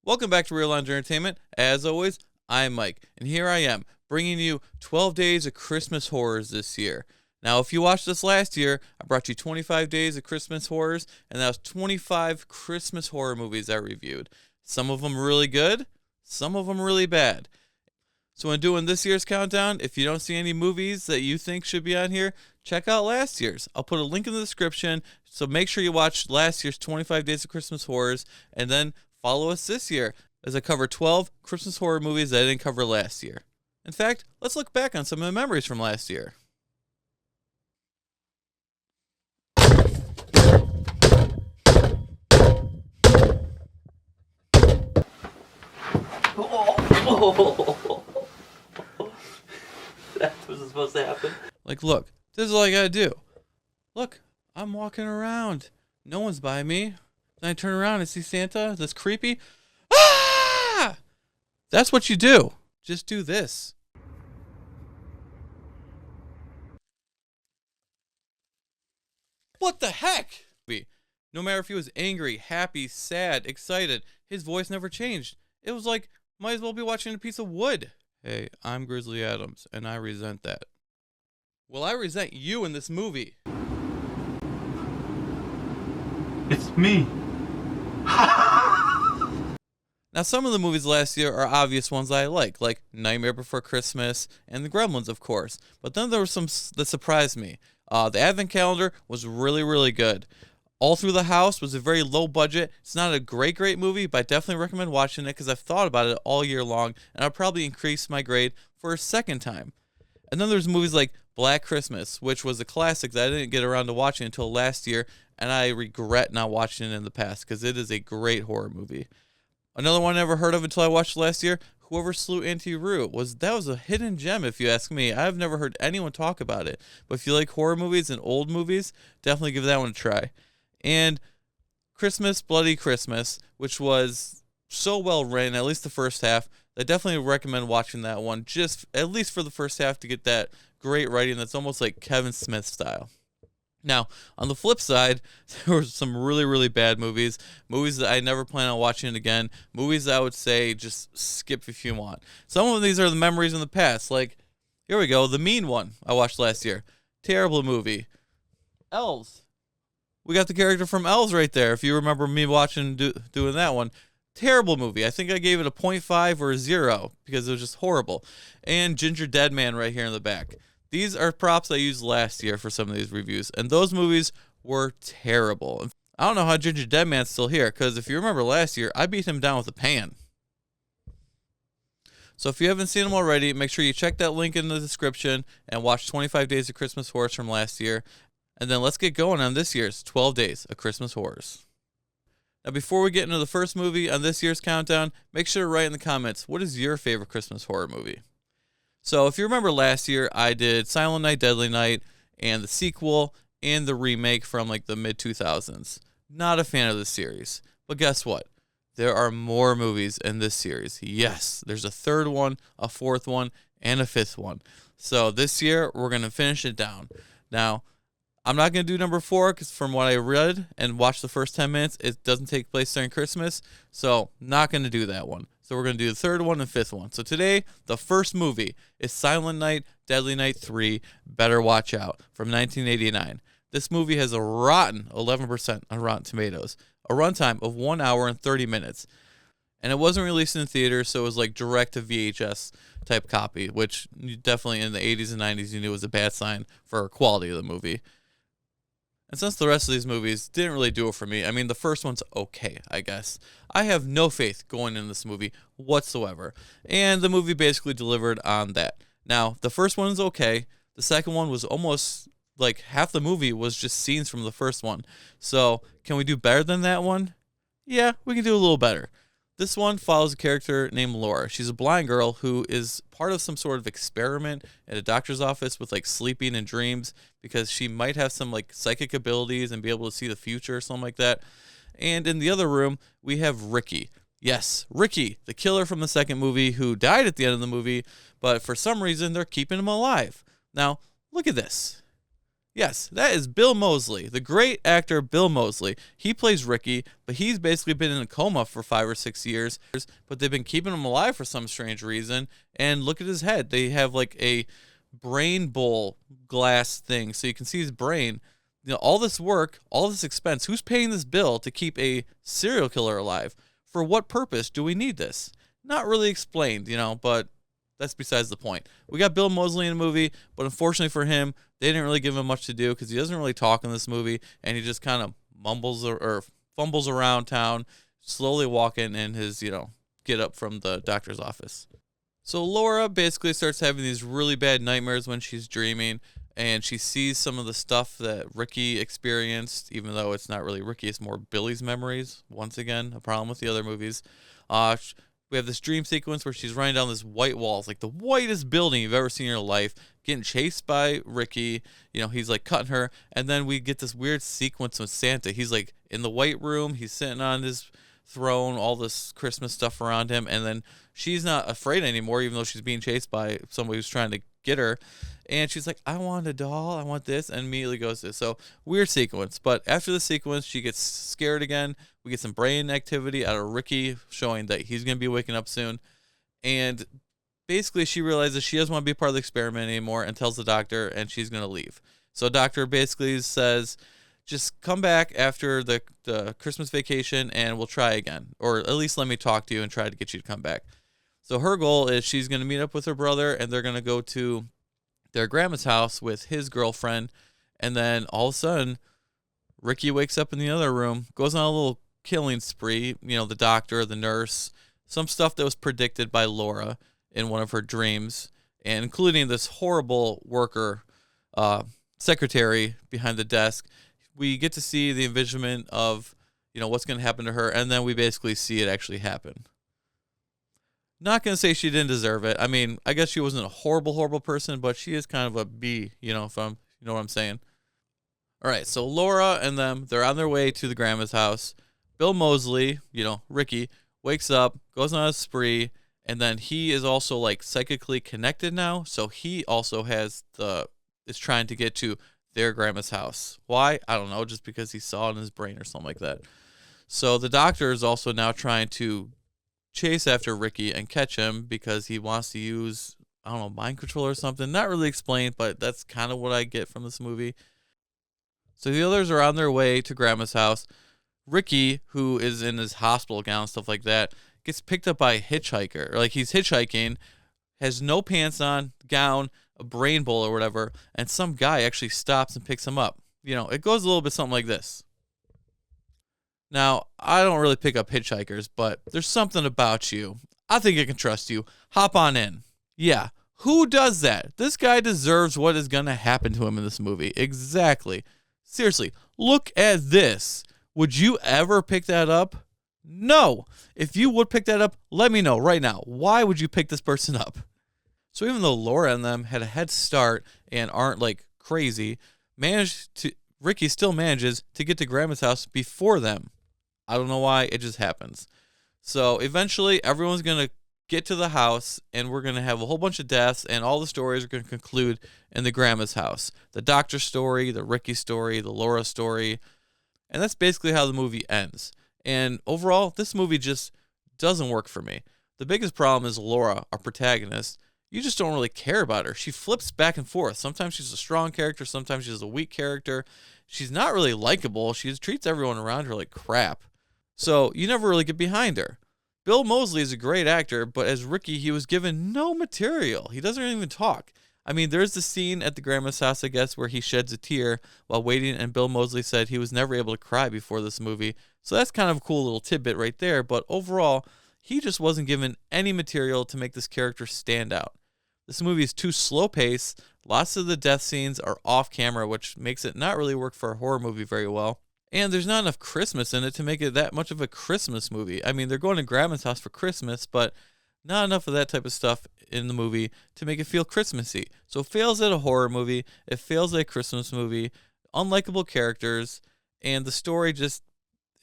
Welcome back to Real Lounge Entertainment. As always, I'm Mike, and here I am, bringing you 12 days of Christmas horrors this year. Now, if you watched this last year, I brought you 25 days of Christmas horrors, and that was 25 Christmas horror movies I reviewed. Some of them really good, some of them really bad. So when doing this year's countdown, if you don't see any movies that you think should be on here, check out last year's. I'll put a link in the description, so make sure you watch last year's 25 days of Christmas horrors, and then follow us this year as I cover 12 Christmas horror movies that I didn't cover last year. In fact, let's look back on some of the memories from last year. That wasn't supposed to happen. Like, look, this is all I gotta do. Look, I'm walking around. No one's by me. Then I turn around and see Santa that's creepy. Ah! That's what you do. Just do this. What the heck? No matter if he was angry, happy, sad, excited, his voice never changed. It was like, might as well be watching a piece of wood. Hey, I'm Grizzly Adams, and I resent that. Well, I resent you in this movie. It's me. Now, some of the movies last year are obvious ones I like Nightmare Before Christmas and The Gremlins, of course. But then there were some that surprised me. The Advent Calendar was really, really good. All Through the House was a very low budget. It's not a great movie, but I definitely recommend watching it because I've thought about it all year long, and I'll probably increase my grade for a second time. And then there's movies like Black Christmas, which was a classic that I didn't get around to watching until last year, and I regret not watching it in the past because it is a great horror movie. Another one I never heard of until I watched last year, Whoever Slew Auntie Roo, was a hidden gem if you ask me. I've never heard anyone talk about it. But if you like horror movies and old movies, definitely give that one a try. And Christmas, Bloody Christmas, which was so well written, at least the first half. I definitely recommend watching that one, just at least for the first half to get that great writing that's almost like Kevin Smith style. Now, on the flip side, there were some really, really bad movies that I never plan on watching again, movies that I would say just skip if you want. Some of these are the memories in the past, like, here we go, The Mean One I watched last year. Terrible movie. Elves. We got the character from Elves right there, if you remember me watching doing that one. Terrible movie. I think I gave it a 0.5 or a 0 because it was just horrible. And Ginger Dead Man right here in the back. These are props I used last year for some of these reviews, and those movies were terrible. I don't know how Ginger Dead Man's still here, because if you remember last year, I beat him down with a pan. So if you haven't seen them already, make sure you check that link in the description and watch 25 Days of Christmas Horrors from last year. And then let's get going on this year's 12 Days of Christmas Horrors. Now, before we get into the first movie on this year's countdown, make sure to write in the comments, what is your favorite Christmas horror movie? So if you remember last year, I did Silent Night, Deadly Night, and the sequel and the remake from like the mid-2000s. Not a fan of this series. But guess what? There are more movies in this series. Yes, there's a third one, a fourth one, and a fifth one. So this year, we're going to finish it down. Now, I'm not going to do number 4 because from what I read and watched the first 10 minutes, it doesn't take place during Christmas. So not going to do that one. So we're going to do the third one and fifth one. So today, the first movie is Silent Night, Deadly Night 3, Better Watch Out from 1989. This movie has a rotten 11% on Rotten Tomatoes, a runtime of 1 hour and 30 minutes. And it wasn't released in theaters, so it was like direct to VHS type copy, which definitely in the 80s and 90s you knew was a bad sign for quality of the movie. And since the rest of these movies didn't really do it for me, I mean, the first one's okay, I guess. I have no faith going in this movie whatsoever. And the movie basically delivered on that. Now, the first one is okay. The second one was almost like half the movie was just scenes from the first one. So, can we do better than that one? Yeah, we can do a little better. This one follows a character named Laura. She's a blind girl who is part of some sort of experiment at a doctor's office with like sleeping and dreams because she might have some like psychic abilities and be able to see the future or something like that. And in the other room, we have Ricky. Yes, Ricky, the killer from the second movie who died at the end of the movie, but for some reason they're keeping him alive. Now, look at this. Yes, that is Bill Moseley, the great actor Bill Moseley. He plays Ricky, but he's basically been in a coma for 5 or 6 years, but they've been keeping him alive for some strange reason. And look at his head. They have like a brain bowl glass thing so you can see his brain. All this work, all this expense, who's paying this bill to keep a serial killer alive? For what purpose do we need this? Not really explained, but that's besides the point. We got Bill Moseley in the movie, but unfortunately for him, they didn't really give him much to do because he doesn't really talk in this movie, and he just kind of mumbles or fumbles around town, slowly walking in his, get up from the doctor's office. So Laura basically starts having these really bad nightmares when she's dreaming, and she sees some of the stuff that Ricky experienced, even though it's not really Ricky, it's more Billy's memories. Once again, a problem with the other movies. We have this dream sequence where she's running down this white wall. It's like the whitest building you've ever seen in your life, getting chased by Ricky. He's like cutting her. And then we get this weird sequence with Santa. He's like in the white room. He's sitting on his throne, all this Christmas stuff around him. And then she's not afraid anymore, even though she's being chased by somebody who's trying to get her. And she's like, I want a doll. I want this. And immediately goes to this. So weird sequence. But after the sequence, she gets scared again. We get some brain activity out of Ricky showing that he's going to be waking up soon. And basically she realizes she doesn't want to be part of the experiment anymore and tells the doctor, and she's going to leave. So doctor basically says, just come back after the Christmas vacation and we'll try again. Or at least let me talk to you and try to get you to come back. So her goal is she's going to meet up with her brother, and they're going to go to their grandma's house with his girlfriend. And then all of a sudden, Ricky wakes up in the other room, goes on a little killing spree. The doctor, the nurse, some stuff that was predicted by Laura in one of her dreams, and including this horrible worker, secretary behind the desk. We get to see the envisionment of, what's going to happen to her, and then we basically see it actually happen. Not going to say she didn't deserve it. I mean, I guess she wasn't a horrible person, but she is kind of a B, if I'm, you know what I'm saying. All right, so Laura and them, they're on their way to the grandma's house. Bill Moseley, Ricky, wakes up, goes on a spree, and then he is also like psychically connected now, so he also is trying to get to their grandma's house. Why? I don't know, just because he saw it in his brain or something like that. So the doctor is also now trying to chase after Ricky and catch him because he wants to use, I don't know, mind control or something. Not really explained, but that's kind of what I get from this movie. So the others are on their way to grandma's house. Ricky, who is in his hospital gown, stuff like that, gets picked up by a hitchhiker. Like he's hitchhiking, has no pants on, gown, a brain bowl or whatever, and some guy actually stops and picks him up. It goes a little bit something like this. Now, I don't really pick up hitchhikers, but there's something about you. I think I can trust you. Hop on in. Yeah, who does that? This guy deserves what is going to happen to him in this movie. Exactly. Seriously, look at this. Would you ever pick that up? No. If you would pick that up, let me know right now. Why would you pick this person up? So even though Laura and them had a head start and aren't like crazy, Ricky still manages to get to grandma's house before them. I don't know why, it just happens. So eventually everyone's going to get to the house, and we're going to have a whole bunch of deaths, and all the stories are going to conclude in the grandma's house. The doctor story, the Ricky story, the Laura story. And that's basically how the movie ends. And overall, this movie just doesn't work for me. The biggest problem is Laura, our protagonist. You just don't really care about her. She flips back and forth. Sometimes she's a strong character, sometimes she's a weak character. She's not really likable. She treats everyone around her like crap. So you never really get behind her. Bill Moseley is a great actor, but as Ricky, he was given no material. He doesn't even talk. I mean, there's the scene at the grandma's house, I guess, where he sheds a tear while waiting, and Bill Moseley said he was never able to cry before this movie. So that's kind of a cool little tidbit right there, but overall, he just wasn't given any material to make this character stand out. This movie is too slow-paced. Lots of the death scenes are off-camera, which makes it not really work for a horror movie very well. And there's not enough Christmas in it to make it that much of a Christmas movie. I mean, they're going to grandma's house for Christmas, but not enough of that type of stuff in the movie to make it feel Christmassy. So it fails at a horror movie. It fails at a Christmas movie. Unlikable characters. And the story just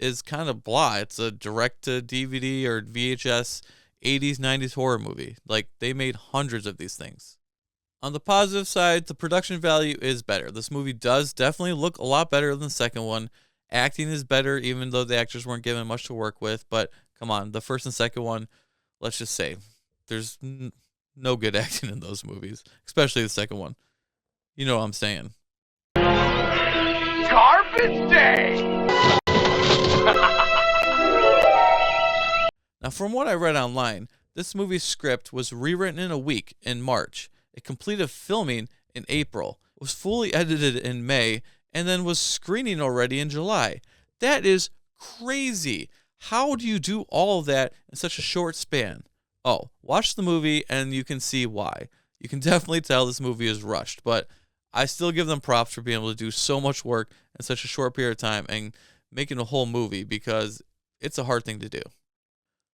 is kind of blah. It's a direct-to-DVD or VHS 80s, 90s horror movie. Like, they made hundreds of these things. On the positive side, the production value is better. This movie does definitely look a lot better than the second one. Acting is better, even though the actors weren't given much to work with. But come on, the first and second one, let's just say, there's no good acting in those movies, especially the second one. You know what I'm saying. Garbage Day! Now, from what I read online, this movie's script was rewritten in a week in March. It completed filming in April, was fully edited in May, and then was screening already in July. That is crazy. How do you do all of that in such a short span? Oh, watch the movie and you can see why. You can definitely tell this movie is rushed, but I still give them props for being able to do so much work in such a short period of time and making a whole movie, because it's a hard thing to do.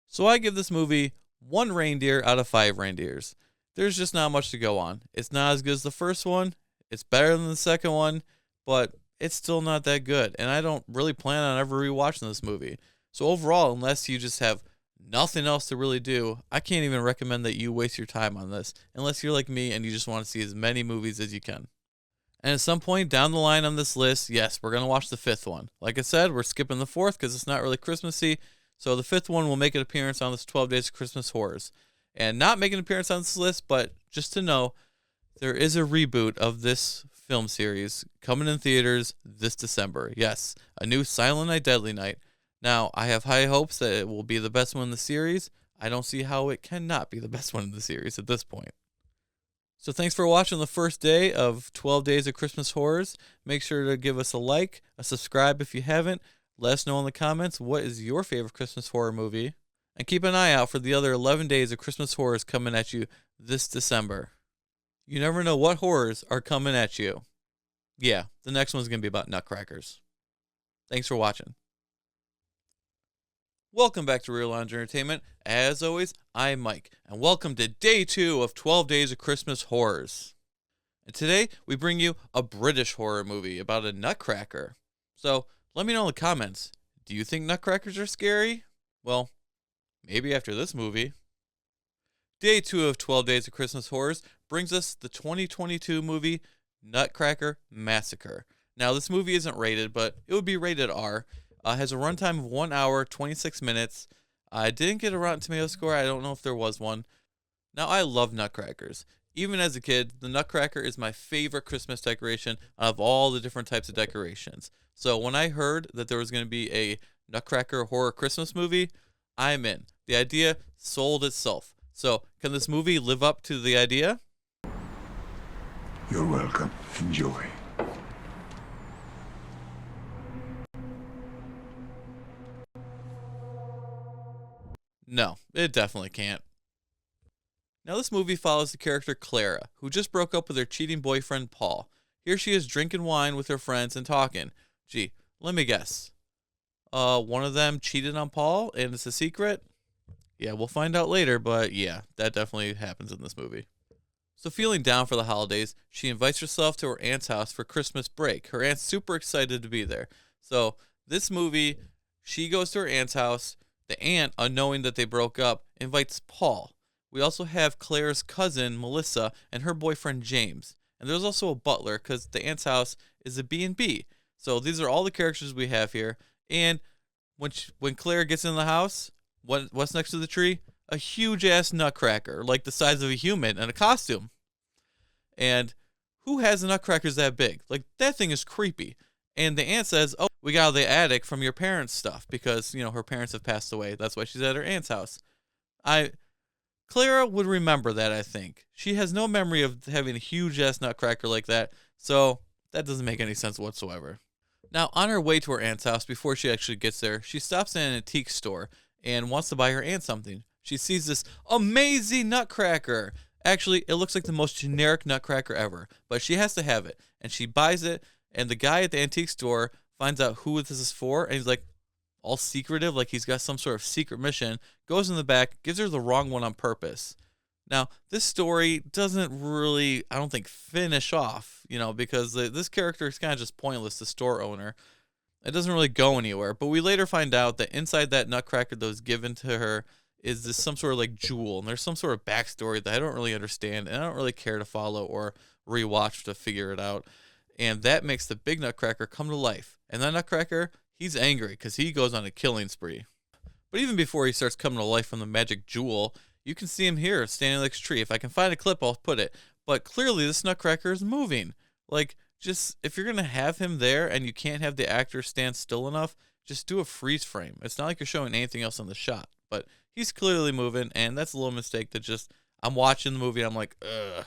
So I give this movie 1 reindeer out of 5 reindeers. There's just not much to go on. It's not as good as the first one. It's better than the second one, but it's still not that good. And I don't really plan on ever rewatching this movie. So overall, unless you just have nothing else to really do, I can't even recommend that you waste your time on this, unless you're like me and you just want to see as many movies as you can. And at some point down the line on this list, yes, we're going to watch the 5th one. Like I said, we're skipping the 4th because it's not really Christmassy. So the 5th one will make an appearance on this 12 Days of Christmas Horrors. And not make an appearance on this list, but just to know, there is a reboot of this film series coming in theaters this December. Yes, a new Silent Night, Deadly Night. Now, I have high hopes that it will be the best one in the series. I don't see how it cannot be the best one in the series at this point. So thanks for watching the first day of 12 Days of Christmas Horrors. Make sure to give us a like, a subscribe if you haven't. Let us know in the comments what is your favorite Christmas horror movie. And keep an eye out for the other 11 days of Christmas horrors coming at you this December. You never know what horrors are coming at you. Yeah, the next one's going to be about nutcrackers. Thanks for watching. Welcome back to Real Lounge Entertainment. As always, I'm Mike, and welcome to Day 2 of 12 Days of Christmas Horrors. And today, we bring you a British horror movie about a nutcracker. So, let me know in the comments, do you think nutcrackers are scary? Well, maybe after this movie. Day 2 of 12 Days of Christmas Horrors brings us the 2022 movie Nutcracker Massacre. Now, this movie isn't rated, but it would be rated R. Has a runtime of 1 hour, 26 minutes. I didn't get a Rotten Tomatoes score. I don't know if there was one. Now, I love nutcrackers. Even as a kid, the nutcracker is my favorite Christmas decoration out of all the different types of decorations. So when I heard that there was going to be a Nutcracker horror Christmas movie, I'm in. The idea sold itself. So can this movie live up to the idea? You're welcome. Enjoy. No, it definitely can't. Now this movie follows the character Clara, who just broke up with her cheating boyfriend Paul. Here she is drinking wine with her friends and talking. Gee, let me guess. One of them cheated on Paul and it's a secret? Yeah, we'll find out later, but yeah, that definitely happens in this movie. So feeling down for the holidays, she invites herself to her aunt's house for Christmas break. Her aunt's super excited to be there. So this movie, she goes to her aunt's house. The aunt, unknowing that they broke up, invites Paul. We also have Claire's cousin, Melissa, and her boyfriend, James. And there's also a butler, because the aunt's house is a B&B. So these are all the characters we have here. And when Claire gets in the house, what's next to the tree? A huge-ass nutcracker, like the size of a human, and a costume. And who has nutcrackers that big? Like, that thing is creepy. And the aunt says, oh, we got out of the attic from your parents' stuff, because, her parents have passed away. That's why she's at her aunt's house. Clara would remember that, I think. She has no memory of having a huge-ass nutcracker like that, so that doesn't make any sense whatsoever. Now, on her way to her aunt's house, before she actually gets there, she stops in an antique store and wants to buy her aunt something. She sees this amazing nutcracker. Actually, it looks like the most generic nutcracker ever, but she has to have it, and she buys it, and the guy at the antique store finds out who this is for, and he's like, all secretive, like he's got some sort of secret mission, goes in the back, gives her the wrong one on purpose. Now, this story doesn't really, I don't think, finish off, because this character is kind of just pointless, the store owner. It doesn't really go anywhere, but we later find out that inside that nutcracker that was given to her is this some sort of like jewel, and there's some sort of backstory that I don't really understand, and I don't really care to follow or rewatch to figure it out. And that makes the big Nutcracker come to life. And that Nutcracker, he's angry because he goes on a killing spree. But even before he starts coming to life from the magic jewel, you can see him here standing like a tree. If I can find a clip, I'll put it. But clearly this Nutcracker is moving. Like, just if you're going to have him there and you can't have the actor stand still enough, just do a freeze frame. It's not like you're showing anything else on the shot. But he's clearly moving, and that's a little mistake that just, I'm watching the movie and I'm like, ugh.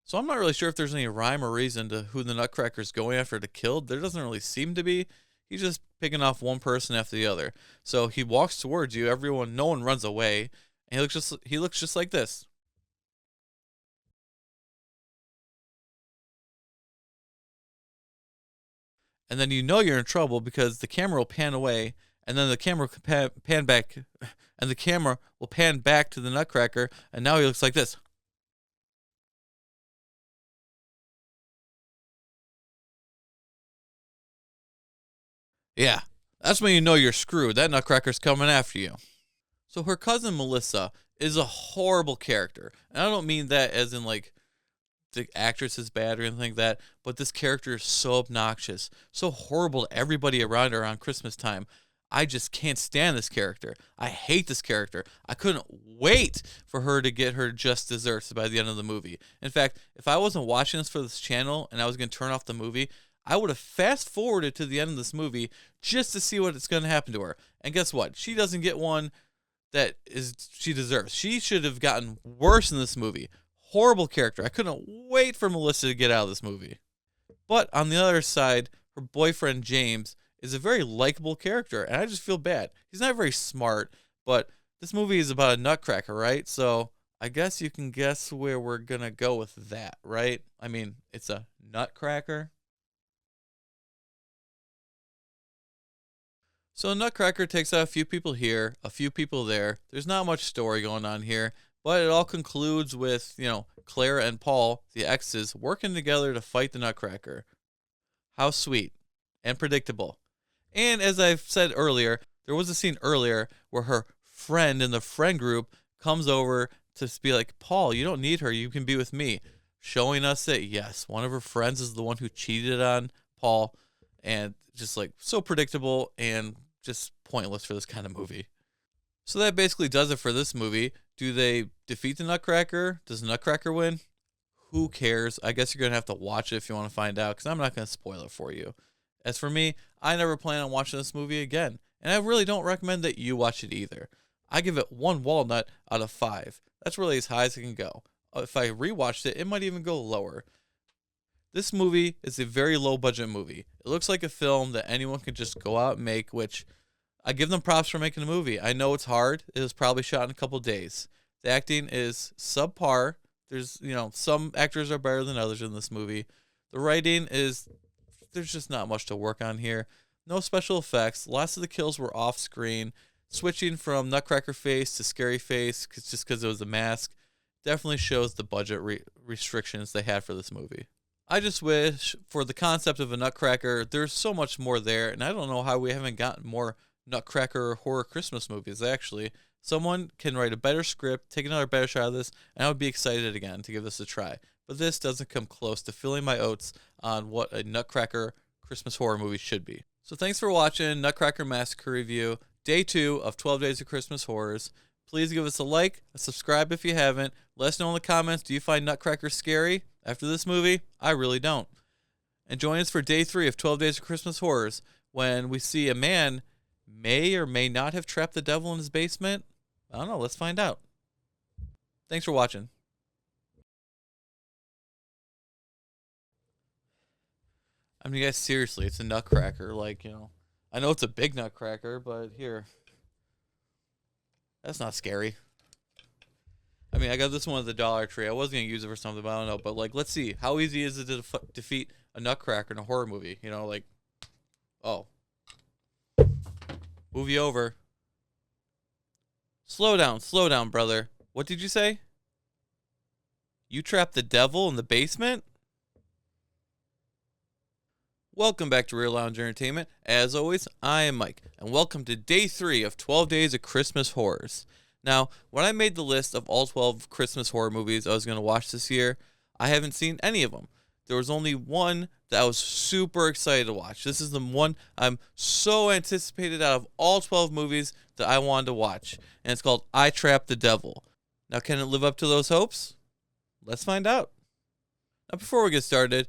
So I'm not really sure if there's any rhyme or reason to who the Nutcracker's going after to kill. There doesn't really seem to be. He's just picking off one person after the other. So he walks towards you. No one runs away, and he looks just like this. And then you know you're in trouble because the camera will pan away, and then the camera will pan back, and the camera will pan back to the Nutcracker, and now he looks like this. Yeah, that's when you know you're screwed. That Nutcracker's coming after you. So her cousin Melissa is a horrible character. And I don't mean that as in like the actress is bad or anything like that, but this character is so obnoxious, so horrible to everybody around her around Christmas time. I just can't stand this character. I hate this character. I couldn't wait for her to get her just desserts by the end of the movie. In fact, if I wasn't watching this for this channel and I was going to turn off the movie, I would have fast forwarded to the end of this movie just to see what's going to happen to her. And guess what? She doesn't get one that she deserves. She should have gotten worse in this movie. Horrible character. I couldn't wait for Melissa to get out of this movie. But on the other side, her boyfriend James is a very likable character, and I just feel bad. He's not very smart, but this movie is about a Nutcracker, right? So I guess you can guess where we're gonna go with that, right? I mean, it's a Nutcracker. So Nutcracker takes out a few people here, a few people there. There's not much story going on here, but it all concludes with, Clara and Paul, the exes, working together to fight the Nutcracker. How sweet and predictable. And as I've said earlier, there was a scene earlier where her friend in the friend group comes over to be like, Paul, you don't need her. You can be with me. Showing us that, yes, one of her friends is the one who cheated on Paul. And just like so predictable and just pointless for this kind of movie. So that basically does it for this movie. Do they defeat the Nutcracker? Does the Nutcracker win? Who cares? I guess you're going to have to watch it if you want to find out, because I'm not going to spoil it for you. As for me, I never plan on watching this movie again, and I really don't recommend that you watch it either. I give it 1 walnut out of 5. That's really as high as it can go. If I rewatched it, it might even go lower. This movie is a very low budget movie. It looks like a film that anyone can just go out and make, which I give them props for making a movie. I know it's hard. It was probably shot in a couple days. The acting is subpar. There's, some actors are better than others in this movie. The writing there's just not much to work on here. No special effects. Lots of the kills were off screen. Switching from Nutcracker face to Scary Face just because it was a mask definitely shows the budget restrictions they had for this movie. I just wish for the concept of a Nutcracker, there's so much more there, and I don't know how we haven't gotten more Nutcracker horror Christmas movies, actually. Someone can write a better script, take another better shot of this, and I would be excited again to give this a try. But this doesn't come close to filling my oats on what a Nutcracker Christmas horror movie should be. So thanks for watching Nutcracker Massacre review, day 2 of 12 Days of Christmas Horrors. Please give us a like, a subscribe if you haven't. Let us know in the comments, do you find Nutcracker scary? After this movie, I really don't. And join us for day 3 of 12 Days of Christmas Horrors, when we see a man may or may not have trapped the devil in his basement. I don't know, let's find out. Thanks for watching. I mean, guys, seriously, it's a Nutcracker. I know it's a big Nutcracker, but here. That's not scary. I mean, I got this one at the Dollar Tree. I was going to use it for something, but I don't know. But, let's see. How easy is it to defeat a Nutcracker in a horror movie? Oh. Move you over. Slow down, brother. What did you say? You trapped the devil in the basement? Welcome back to Real Lounge Entertainment. As always, I am Mike, and welcome to day 3 of 12 Days of Christmas Horrors. Now, when I made the list of all 12 Christmas horror movies I was going to watch this year, I haven't seen any of them. There was only one that I was super excited to watch. This is the one I'm so anticipated out of all 12 movies that I wanted to watch. And it's called I Trapped the Devil. Now, can it live up to those hopes? Let's find out. Now, before we get started,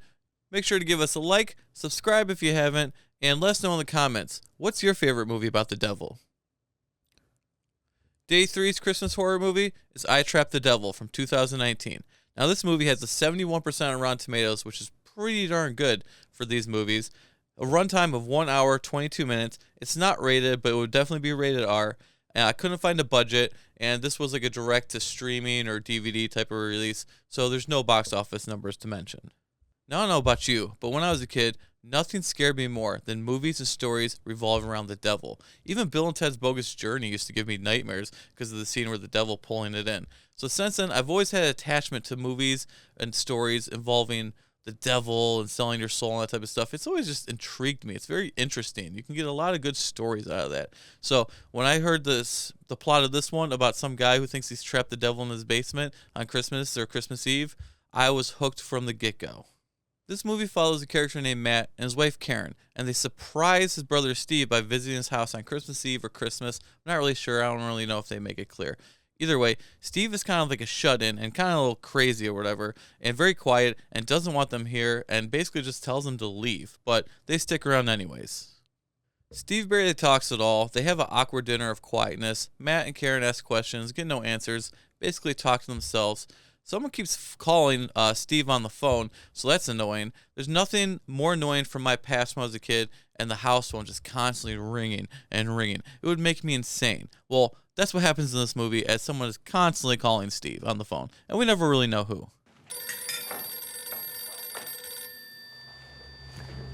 make sure to give us a like, subscribe if you haven't, and let us know in the comments, what's your favorite movie about the devil? Day 3's Christmas horror movie is I Trapped the Devil from 2019. Now, this movie has a 71% on Rotten Tomatoes, which is pretty darn good for these movies. A runtime of 1 hour, 22 minutes. It's not rated, but it would definitely be rated R. And I couldn't find a budget, and this was like a direct-to-streaming or DVD type of release, so there's no box office numbers to mention. Now, I don't know about you, but when I was a kid, nothing scared me more than movies and stories revolving around the devil. Even Bill and Ted's Bogus Journey used to give me nightmares because of the scene where the devil pulling it in. So since then, I've always had an attachment to movies and stories involving the devil and selling your soul and that type of stuff. It's always just intrigued me. It's very interesting. You can get a lot of good stories out of that. So when I heard the plot of this one about some guy who thinks he's trapped the devil in his basement on Christmas or Christmas Eve, I was hooked from the get-go. This movie follows a character named Matt and his wife Karen, and they surprise his brother Steve by visiting his house on Christmas Eve or Christmas. I'm not really sure. I don't really know if they make it clear. Either way, Steve is kind of like a shut-in and kind of a little crazy or whatever, and very quiet and doesn't want them here and basically just tells them to leave, but they stick around anyways. Steve barely talks at all. They have an awkward dinner of quietness. Matt and Karen ask questions, get no answers, basically talk to themselves. Someone keeps calling Steve on the phone, so that's annoying. There's nothing more annoying from my past when I was a kid, and the house phone just constantly ringing and ringing. It would make me insane. Well, that's what happens in this movie, as someone is constantly calling Steve on the phone, and we never really know who.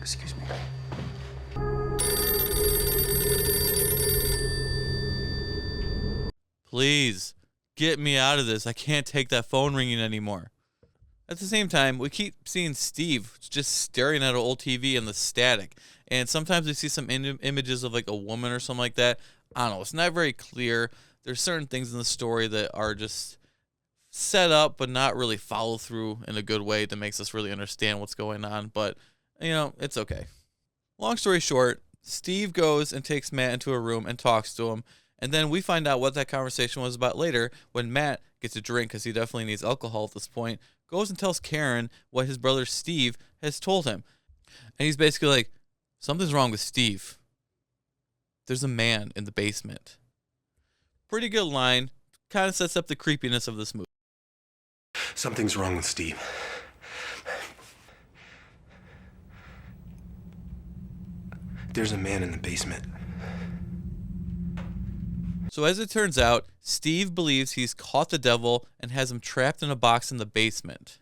Excuse me. Please, get me out of this. I can't take that phone ringing anymore. At the same time, we keep seeing Steve just staring at an old TV and the static. And sometimes we see some images of like a woman or something like that. I don't know. It's not very clear. There's certain things in the story that are just set up but not really follow through in a good way that makes us really understand what's going on. But, you know, it's okay. Long story short, Steve goes and takes Matt into a room and talks to him. And then we find out what that conversation was about later when Matt gets a drink, because he definitely needs alcohol at this point, goes and tells Karen what his brother Steve has told him. And he's basically like, something's wrong with Steve. There's a man in the basement. Pretty good line. Kind of sets up the creepiness of this movie. Something's wrong with Steve. There's a man in the basement. So as it turns out, Steve believes he's caught the devil and has him trapped in a box in the basement.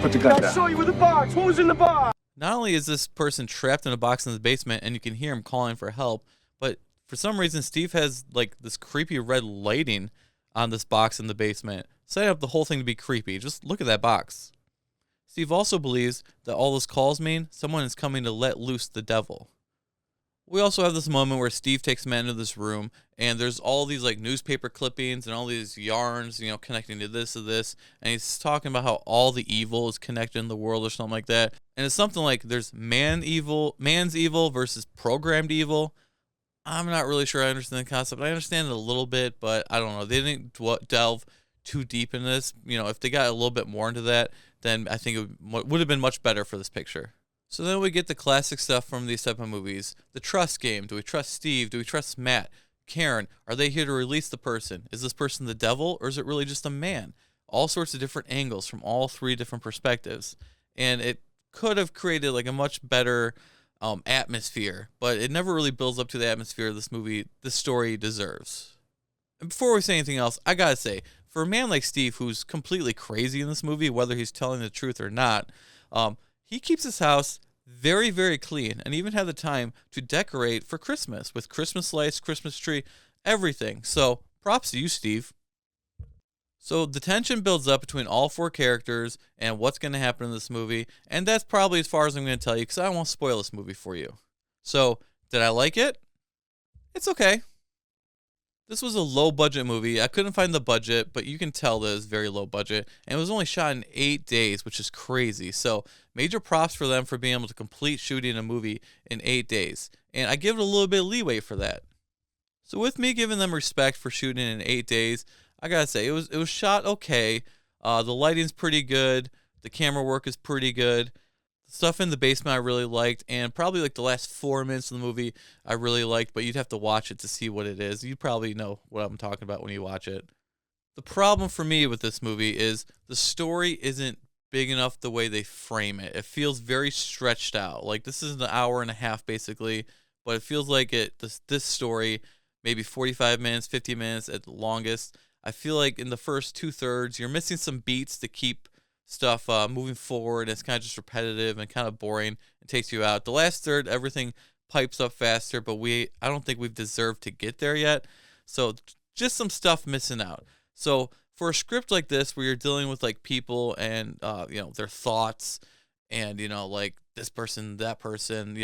Put the gun I down. saw you with the box. What was in the box? Not only is this person trapped in a box in the basement and you can hear him calling for help, but for some reason Steve has like this creepy red lighting on this box in the basement, setting up the whole thing to be creepy. Just look at that box. Steve also believes that all those calls mean someone is coming to let loose the devil. We also have this moment where Steve takes Matt into this room, and there's all these like newspaper clippings and all these yarns, you know, connecting to this, and he's talking about how all the evil is connected in the world or something like that. And it's something like there's man's evil versus programmed evil. I'm not really sure I understand the concept. I understand it a little bit, but I don't know. They didn't delve too deep into this. You know, if they got a little bit more into that, then I think it would have been much better for this picture. So then we get the classic stuff from these type of movies. The trust game. Do we trust Steve? Do we trust Matt? Karen? Are they here to release the person? Is this person the devil, or is it really just a man? All sorts of different angles from all three different perspectives. And it could have created like a much better atmosphere, but it never really builds up to the atmosphere this story deserves. And before we say anything else, I gotta say, for a man like Steve, who's completely crazy in this movie, whether he's telling the truth or not, he keeps his house very, very clean and even had the time to decorate for Christmas with Christmas lights, Christmas tree, everything. So props to you, Steve. So the tension builds up between all four characters and what's going to happen in this movie. And that's probably as far as I'm going to tell you because I don't want to spoil this movie for you. So did I like it? It's okay. This was a low budget movie. I couldn't find the budget, but you can tell that it's very low budget. And it was only shot in 8 days, which is crazy. So major props for them for being able to complete shooting a movie in 8 days. And I give it a little bit of leeway for that. So with me giving them respect for shooting in 8 days, I gotta say it was shot okay. The lighting's pretty good. The camera work is pretty good. Stuff in the basement I really liked, and probably like the last 4 minutes of the movie I really liked, but you'd have to watch it to see what it is. You probably know what I'm talking about when you watch it. The problem for me with this movie is the story isn't big enough the way they frame it. It feels very stretched out. Like this is an hour and a half basically, but it feels like this story, maybe 45 minutes, 50 minutes at the longest. I feel like in the first 2/3, you're missing some beats to keep stuff moving forward. It's kind of just repetitive and kind of boring. It takes you out. The last third, everything pipes up faster, but I don't think we've deserved to get there yet. So just some stuff missing out. So for a script like this, where you're dealing with like people and their thoughts and like this person, that person,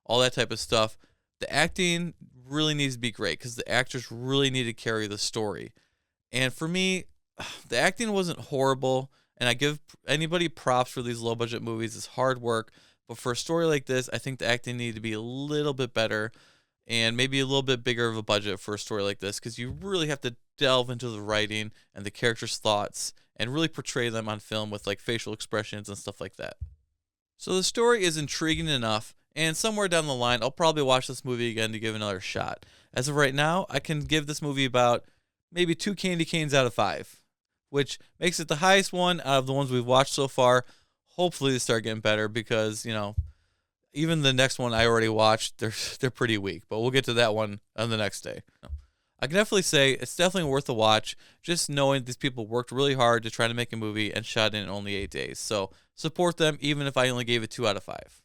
all that type of stuff, the acting really needs to be great because the actors really need to carry the story. And for me, the acting wasn't horrible. And I give anybody props for these low-budget movies. It's hard work. But for a story like this, I think the acting needed to be a little bit better and maybe a little bit bigger of a budget for a story like this because you really have to delve into the writing and the characters' thoughts and really portray them on film with like facial expressions and stuff like that. So the story is intriguing enough, and somewhere down the line, I'll probably watch this movie again to give another shot. As of right now, I can give this movie about maybe 2 candy canes out of 5. Which makes it the highest one out of the ones we've watched so far. Hopefully they start getting better because, even the next one I already watched, they're pretty weak. But we'll get to that one on the next day. I can definitely say it's definitely worth a watch, just knowing these people worked really hard to try to make a movie and shot it in only 8 days. So support them even if I only gave it 2 out of 5.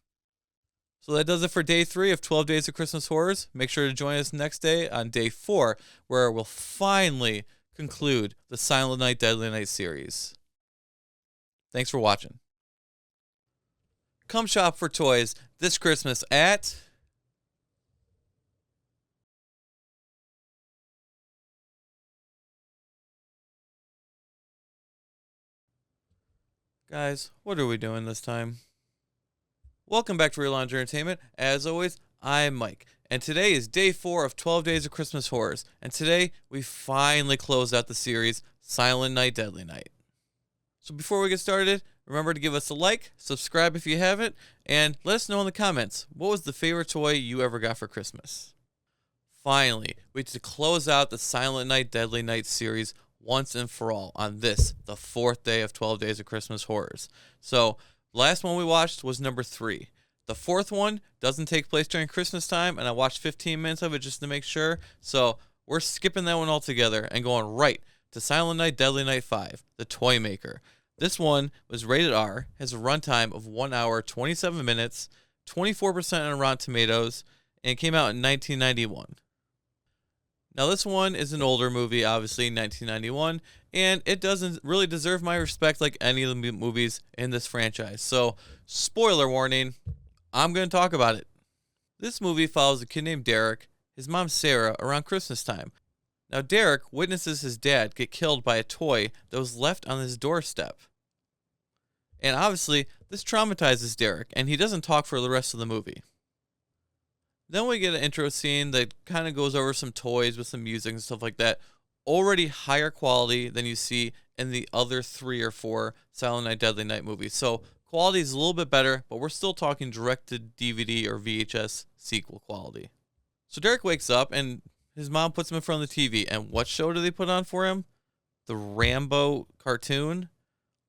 So that does it for day 3 of 12 Days of Christmas Horrors. Make sure to join us next day on day 4, where we'll finally conclude the Silent Night, Deadly Night series. Thanks for watching. Come shop for toys this Christmas at Guys, what are we doing this time? Welcome back to Real Lounge Entertainment. As always, I'm Mike. And today is day 4 of 12 Days of Christmas Horrors. And today, we finally close out the series, Silent Night, Deadly Night. So before we get started, remember to give us a like, subscribe if you haven't, and let us know in the comments, what was the favorite toy you ever got for Christmas? Finally, we get to close out the Silent Night, Deadly Night series once and for all on this, the 4th day of 12 Days of Christmas Horrors. So, last one we watched was number 3. The 4th one doesn't take place during Christmas time, and I watched 15 minutes of it just to make sure. So we're skipping that one altogether and going right to Silent Night, Deadly Night 5, The Toy Maker. This one was rated R, has a runtime of 1 hour, 27 minutes, 24% on Rotten Tomatoes, and it came out in 1991. Now this one is an older movie, obviously, 1991, and it doesn't really deserve my respect like any of the movies in this franchise. So, spoiler warning, I'm going to talk about it. This movie follows a kid named Derek, his mom Sarah, around Christmas time. Now Derek witnesses his dad get killed by a toy that was left on his doorstep. And obviously, this traumatizes Derek, and he doesn't talk for the rest of the movie. Then we get an intro scene that kind of goes over some toys with some music and stuff like that. Already higher quality than you see in the other 3 or 4 Silent Night, Deadly Night movies. So quality is a little bit better, but we're still talking direct to DVD or VHS sequel quality. So Derek wakes up and his mom puts him in front of the TV. And what show do they put on for him? The Rambo cartoon?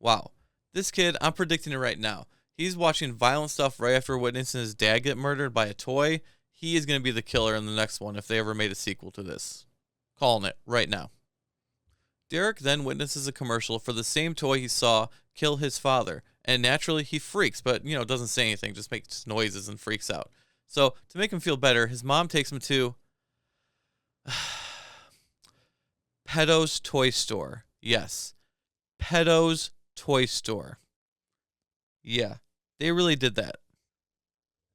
Wow. This kid, I'm predicting it right now. He's watching violent stuff right after witnessing his dad get murdered by a toy. He is going to be the killer in the next one if they ever made a sequel to this. Calling it right now. Derek then witnesses a commercial for the same toy he saw kill his father. And naturally, he freaks, but, doesn't say anything, just makes noises and freaks out. So, to make him feel better, his mom takes him to Pedo's Toy Store. Yes. Pedo's Toy Store. Yeah, they really did that.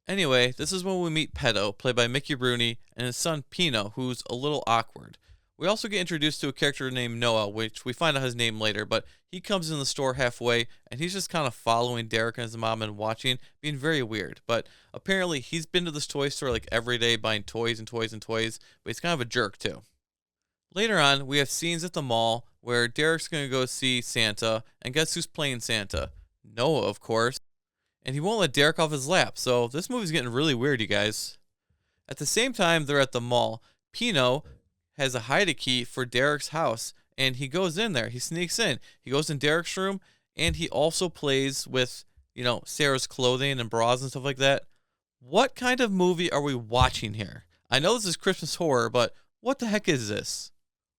Anyway, this is when we meet Pedo, played by Mickey Rooney, and his son Pino, who's a little awkward. We also get introduced to a character named Noah, which we find out his name later, but he comes in the store halfway, and he's just kind of following Derek and his mom and watching, being very weird. But apparently he's been to this toy store like every day buying toys and toys and toys, but he's kind of a jerk too. Later on, we have scenes at the mall where Derek's going to go see Santa, and guess who's playing Santa? Noah, of course. And he won't let Derek off his lap, so this movie's getting really weird, you guys. At the same time they're at the mall, Pino has a hide-a-key for Derek's house, and he goes in there. He sneaks in. He goes in Derek's room, and he also plays with, Sarah's clothing and bras and stuff like that. What kind of movie are we watching here? I know this is Christmas horror, but what the heck is this?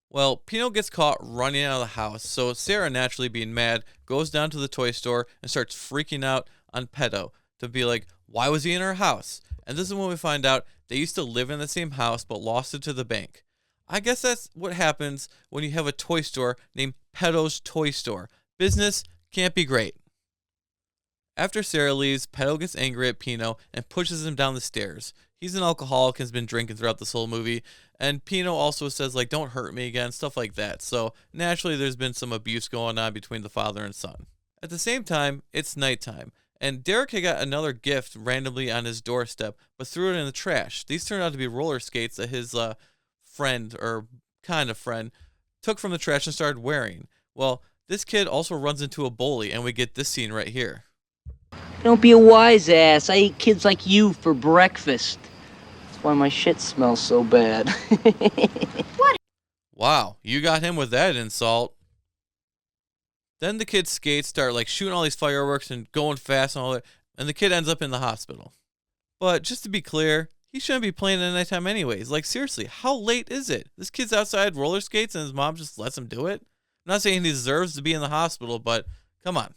Well, Pino gets caught running out of the house, so Sarah, naturally being mad, goes down to the toy store and starts freaking out on Pedo to be like, why was he in our house? And this is when we find out they used to live in the same house but lost it to the bank. I guess that's what happens when you have a toy store named Pedo's Toy Store. Business can't be great. After Sarah leaves, Pedo gets angry at Pino and pushes him down the stairs. He's an alcoholic and has been drinking throughout this whole movie. And Pino also says, don't hurt me again, stuff like that. So naturally, there's been some abuse going on between the father and son. At the same time, it's nighttime. And Derek had got another gift randomly on his doorstep, but threw it in the trash. These turned out to be roller skates that his friend, or kind of friend, took from the trash and started wearing. Well, this kid also runs into a bully, and we get this scene right here. Don't be a wise ass. I eat kids like you for breakfast. That's why my shit smells so bad. What? Wow, you got him with that insult. Then the kid's skates start shooting all these fireworks and going fast and all that, and the kid ends up in the hospital. But just to be clear, he shouldn't be playing at nighttime anyways. Seriously, how late is it? This kid's outside roller skates and his mom just lets him do it? I'm not saying he deserves to be in the hospital, but come on.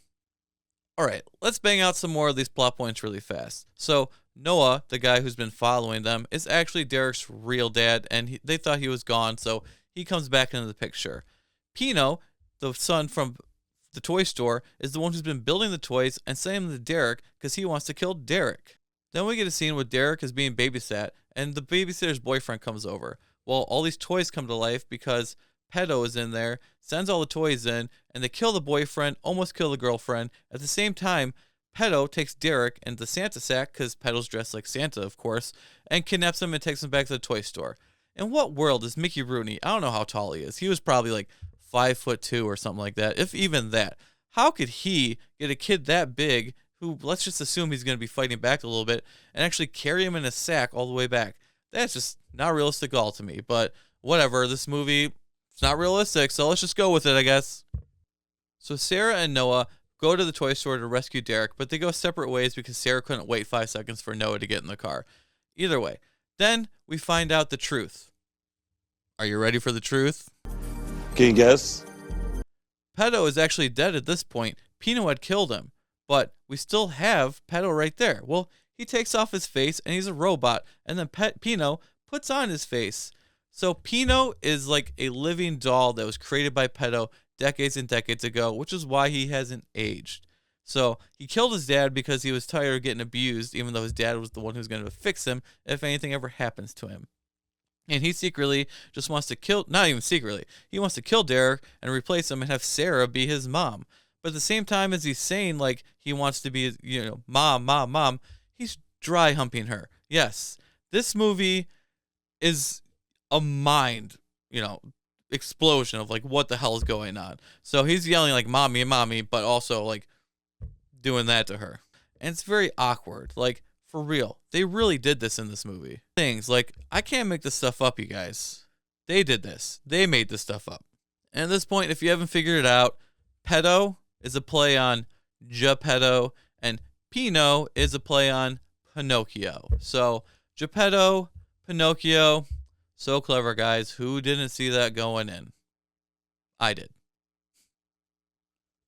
Alright, let's bang out some more of these plot points really fast. So, Noah, the guy who's been following them, is actually Derek's real dad, and they thought he was gone, so he comes back into the picture. Pino, the son from the toy store, is the one who's been building the toys and sending them to Derek because he wants to kill Derek. Then we get a scene where Derek is being babysat, and the babysitter's boyfriend comes over. Well, all these toys come to life because Pedo is in there, sends all the toys in, and they kill the boyfriend, almost kill the girlfriend. At the same time, Pedo takes Derek into the Santa sack, because Pedo's dressed like Santa, of course, and kidnaps him and takes him back to the toy store. In what world is Mickey Rooney? I don't know how tall he is. He was probably 5'2" or something like that, if even that. How could he get a kid that big, who, let's just assume he's going to be fighting back a little bit, and actually carry him in a sack all the way back? That's just not realistic at all to me, but whatever. This movie, it's not realistic, so let's just go with it, I guess. So Sarah and Noah go to the toy store to rescue Derek, but they go separate ways because Sarah couldn't wait 5 seconds for Noah to get in the car. Either way. Then we find out the truth. Are you ready for the truth? Can you guess? Pedo is actually dead at this point. Pino had killed him, but we still have Pedo right there. Well, he takes off his face and he's a robot, and then Pino puts on his face. So Pino is like a living doll that was created by Pedo decades and decades ago, which is why he hasn't aged. So he killed his dad because he was tired of getting abused, even though his dad was the one who's going to fix him if anything ever happens to him. And he secretly just wants to kill, not even secretly, he wants to kill Derek and replace him and have Sarah be his mom. But at the same time as he's saying he wants to be, mom, he's dry humping her. Yes, this movie is a mind, explosion of what the hell is going on. So he's yelling mommy, but also doing that to her. And it's very awkward. For real, they really did this in this movie. Things I can't make this stuff up, you guys. They did this. They made this stuff up. And at this point, if you haven't figured it out, Pedo is a play on Geppetto, and Pino is a play on Pinocchio. So Geppetto, Pinocchio, so clever, guys. Who didn't see that going in? I did.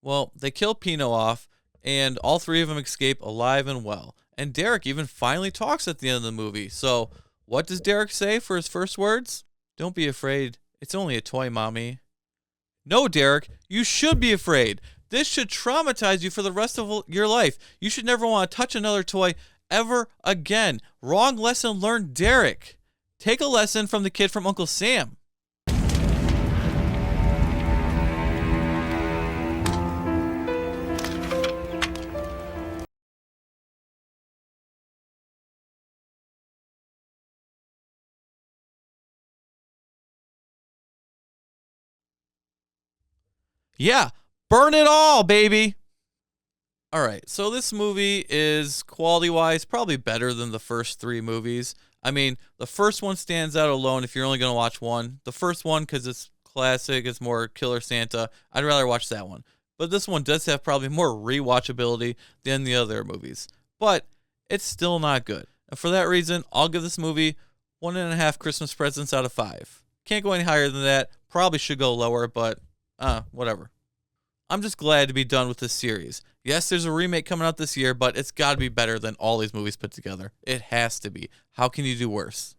Well, they kill Pino off, and all three of them escape alive and well. And Derek even finally talks at the end of the movie. So what does Derek say for his first words? Don't be afraid. It's only a toy, mommy. No, Derek, you should be afraid. This should traumatize you for the rest of your life. You should never want to touch another toy ever again. Wrong lesson learned, Derek. Take a lesson from the kid from Uncle Sam. Yeah, burn it all, baby. All right, so this movie is quality-wise probably better than the first three movies. I mean, the first one stands out alone if you're only going to watch one. The first one, because it's classic, it's more Killer Santa. I'd rather watch that one. But this one does have probably more rewatchability than the other movies. But it's still not good. And for that reason, I'll give this movie 1.5 Christmas presents out of 5. Can't go any higher than that. Probably should go lower, but whatever. I'm just glad to be done with this series. Yes, there's a remake coming out this year, but it's got to be better than all these movies put together. It has to be. How can you do worse?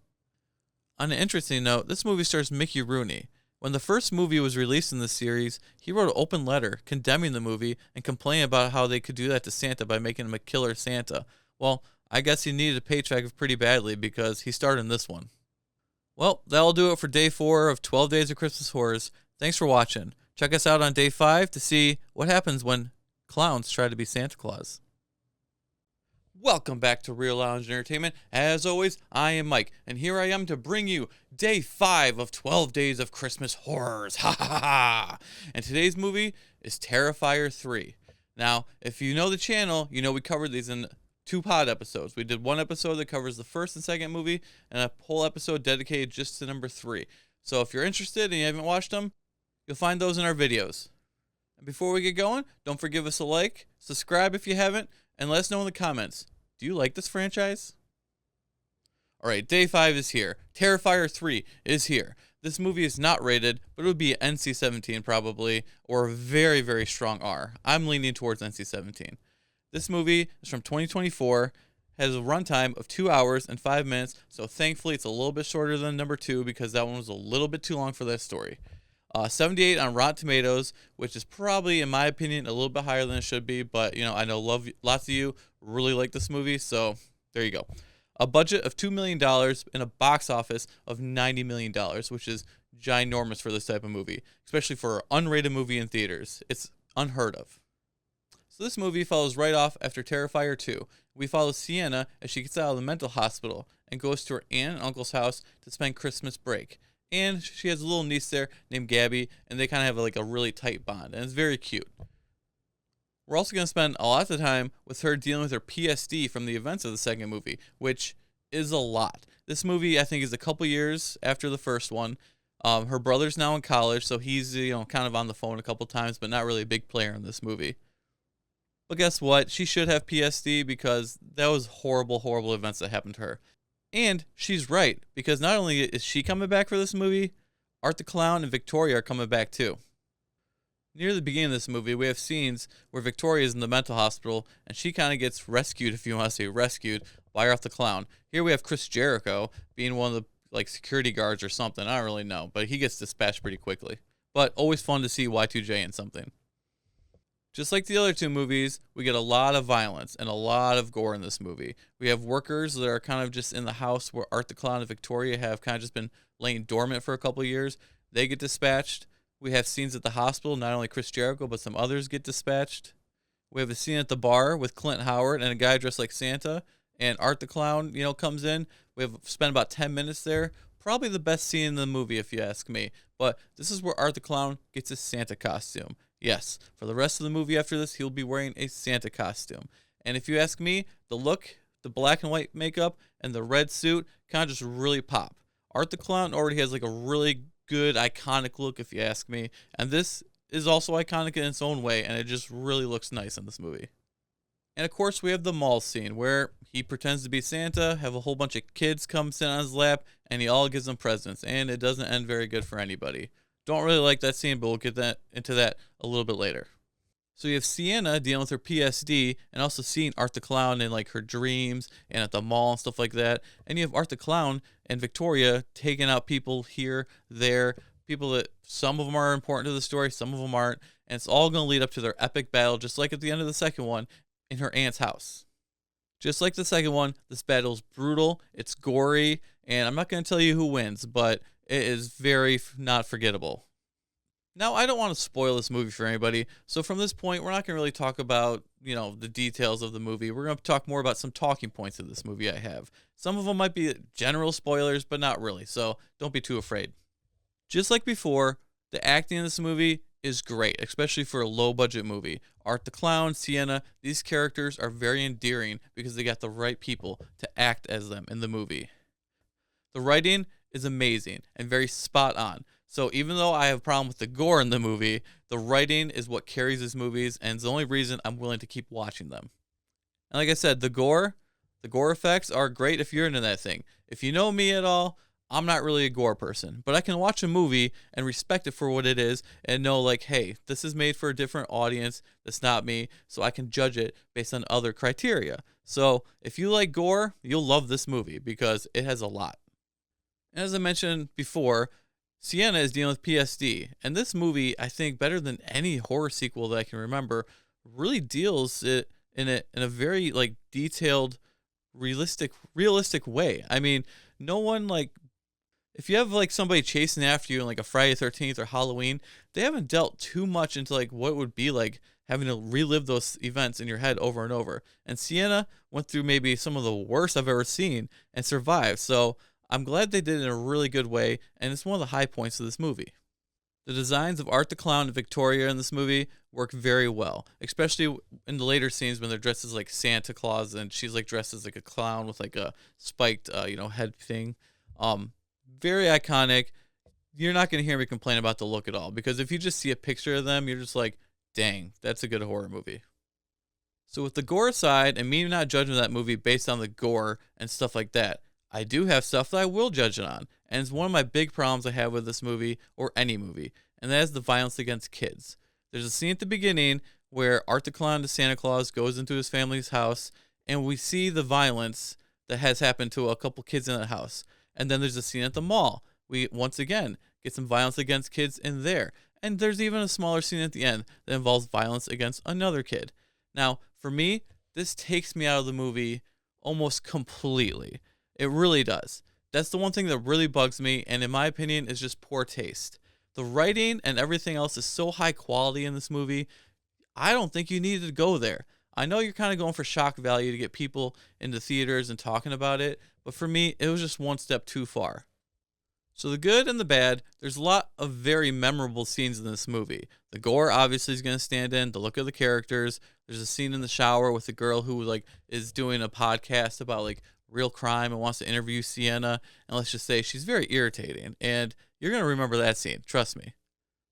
On an interesting note, this movie stars Mickey Rooney. When the first movie was released in this series, he wrote an open letter condemning the movie and complaining about how they could do that to Santa by making him a killer Santa. Well, I guess he needed a paycheck pretty badly because he starred in this one. Well, that'll do it for day 4 of 12 Days of Christmas Horrors. Thanks for watching. Check us out on day 5 to see what happens when clowns try to be Santa Claus. Welcome back to Real Lounge Entertainment. As always, I am Mike, and here I am to bring you day 5 of 12 Days of Christmas Horrors. Ha ha ha! And today's movie is Terrifier 3. Now, if you know the channel, you know we covered these in 2 pod episodes. We did one episode that covers the first and second movie, and a whole episode dedicated just to number 3. So if you're interested and you haven't watched them, you'll find those in our videos. And before we get going, don't forget to give us a like, subscribe if you haven't, and let us know in the comments. Do you like this franchise? Alright, day 5 is here. Terrifier 3 is here. This movie is not rated, but it would be NC-17 probably, or a very, very strong R. I'm leaning towards NC-17. This movie is from 2024, has a runtime of 2 hours and 5 minutes, so thankfully it's a little bit shorter than number 2 because that one was a little bit too long for that story. 78 on Rotten Tomatoes, which is probably, in my opinion, a little bit higher than it should be, but, you know, I know lots of you really like this movie, so there you go. A budget of $2 million and a box office of $90 million, which is ginormous for this type of movie, especially for an unrated movie in theaters. It's unheard of. So this movie follows right off after Terrifier 2. We follow Sienna as she gets out of the mental hospital and goes to her aunt and uncle's house to spend Christmas break. And she has a little niece there named Gabby, and they kind of have like a really tight bond, and it's very cute. We're also going to spend a lot of time with her dealing with her PSD from the events of the second movie, which is a lot. This movie, I think, is a couple years after the first one. Her brother's now in college, so he's, kind of on the phone a couple times, but not really a big player in this movie. But guess what? She should have PSD because that was horrible, horrible events that happened to her. And she's right, because not only is she coming back for this movie, Art the Clown and Victoria are coming back too. Near the beginning of this movie, we have scenes where Victoria is in the mental hospital, and she kind of gets rescued, if you want to say rescued, by Art the Clown. Here we have Chris Jericho being one of the security guards or something. I don't really know, but he gets dispatched pretty quickly. But always fun to see Y2J in something. Just like the other 2 movies, we get a lot of violence and a lot of gore in this movie. We have workers that are kind of just in the house where Art the Clown and Victoria have kind of just been laying dormant for a couple of years. They get dispatched. We have scenes at the hospital. Not only Chris Jericho, but some others get dispatched. We have a scene at the bar with Clint Howard and a guy dressed like Santa. And Art the Clown, comes in. We have spent about 10 minutes there. Probably the best scene in the movie, if you ask me. But this is where Art the Clown gets his Santa costume. Yes, for the rest of the movie after this, he'll be wearing a Santa costume. And if you ask me, the look, the black and white makeup, and the red suit kind of just really pop. Art the Clown already has a really good, iconic look, if you ask me. And this is also iconic in its own way, and it just really looks nice in this movie. And of course, we have the mall scene where he pretends to be Santa, have a whole bunch of kids come sit on his lap, and he all gives them presents. And it doesn't end very good for anybody. Don't really like that scene, but we'll get into that a little bit later. So you have Sienna dealing with her PSD and also seeing Art the Clown in her dreams and at the mall and stuff like that. And you have Art the Clown and Victoria taking out people here, there, people that some of them are important to the story, some of them aren't. And it's all going to lead up to their epic battle, just like at the end of the second one, in her aunt's house. Just like the second one, this battle is brutal, it's gory, and I'm not going to tell you who wins, but it is very not forgettable. Now, I don't want to spoil this movie for anybody, so from this point, we're not going to really talk about, the details of the movie. We're going to talk more about some talking points of this movie I have. Some of them might be general spoilers, but not really, so don't be too afraid. Just like before, the acting in this movie is great, especially for a low budget movie. Art the Clown, Sienna, these characters are very endearing because they got the right people to act as them in the movie. The writing is amazing and very spot on. So even though I have a problem with the gore in the movie, the writing is what carries these movies and it's the only reason I'm willing to keep watching them. And like I said, the gore effects are great if you're into that thing. If you know me at all, I'm not really a gore person, but I can watch a movie and respect it for what it is and know like, hey, this is made for a different audience. That's not me. So I can judge it based on other criteria. So if you like gore, you'll love this movie because it has a lot. And as I mentioned before, Sienna is dealing with PSD, and this movie, I think, better than any horror sequel that I can remember, really deals it in a very like detailed, realistic way. I mean, no one like, if you have like somebody chasing after you in like a Friday the 13th or Halloween, they haven't delved too much into like what it would be like having to relive those events in your head over and over. And Sienna went through maybe some of the worst I've ever seen and survived. So I'm glad they did it in a really good way, and it's one of the high points of this movie. The designs of Art the Clown and Victoria in this movie work very well, especially in the later scenes when they're dressed as like Santa Claus and she's like dressed as like a clown with like a spiked, head thing. Very iconic. You're not going to hear me complain about the look at all because if you just see a picture of them, you're just like, dang, that's a good horror movie. So with the gore side and me not judging that movie based on the gore and stuff like that, I do have stuff that I will judge it on. And it's one of my big problems I have with this movie or any movie, and that is the violence against kids. There's a scene at the beginning where Art the Clown to Santa Claus goes into his family's house, and we see the violence that has happened to a couple kids in that house. And then there's a scene at the mall. We, once again, get some violence against kids in there. And there's even a smaller scene at the end that involves violence against another kid. Now, for me, this takes me out of the movie almost completely. It really does. That's the one thing that really bugs me, and in my opinion, is just poor taste. The writing and everything else is so high quality in this movie, I don't think you needed to go there. I know you're kind of going for shock value to get people into theaters and talking about it, but for me, it was just one step too far. So the good and the bad, there's a lot of very memorable scenes in this movie. The gore obviously is going to stand in, the look of the characters. There's a scene in the shower with a girl who like is doing a podcast about like real crime and wants to interview Sienna, and let's just say she's very irritating, and you're going to remember that scene, trust me.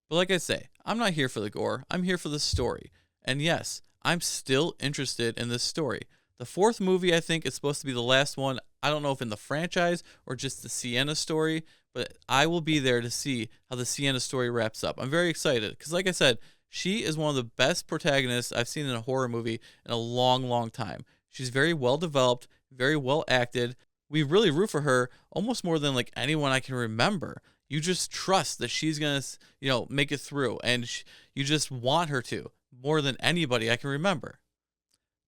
But like I say, I'm not here for the gore, I'm here for the story. And yes, I'm still interested in this story. The fourth movie, I think, is supposed to be the last one. I don't know if in the franchise or just the Sienna story, but I will be there to see how the Sienna story wraps up. I'm very excited because, like I said, she is one of the best protagonists I've seen in a horror movie in a long, long time. She's very well developed, very well acted. We really root for her almost more than like anyone I can remember. You just trust that she's going to, make it through, and you just want her to more than anybody I can remember.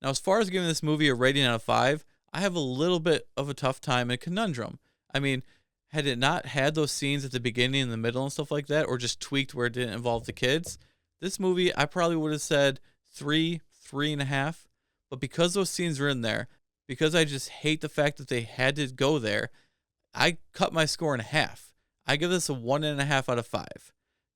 Now, as far as giving this movie a rating out of 5, I have a little bit of a tough time and conundrum. I mean, had it not had those scenes at the beginning and the middle and stuff like that, or just tweaked where it didn't involve the kids, this movie, I probably would have said 3, 3.5. But because those scenes were in there, because I just hate the fact that they had to go there, I cut my score in half. I give this a 1.5 out of 5.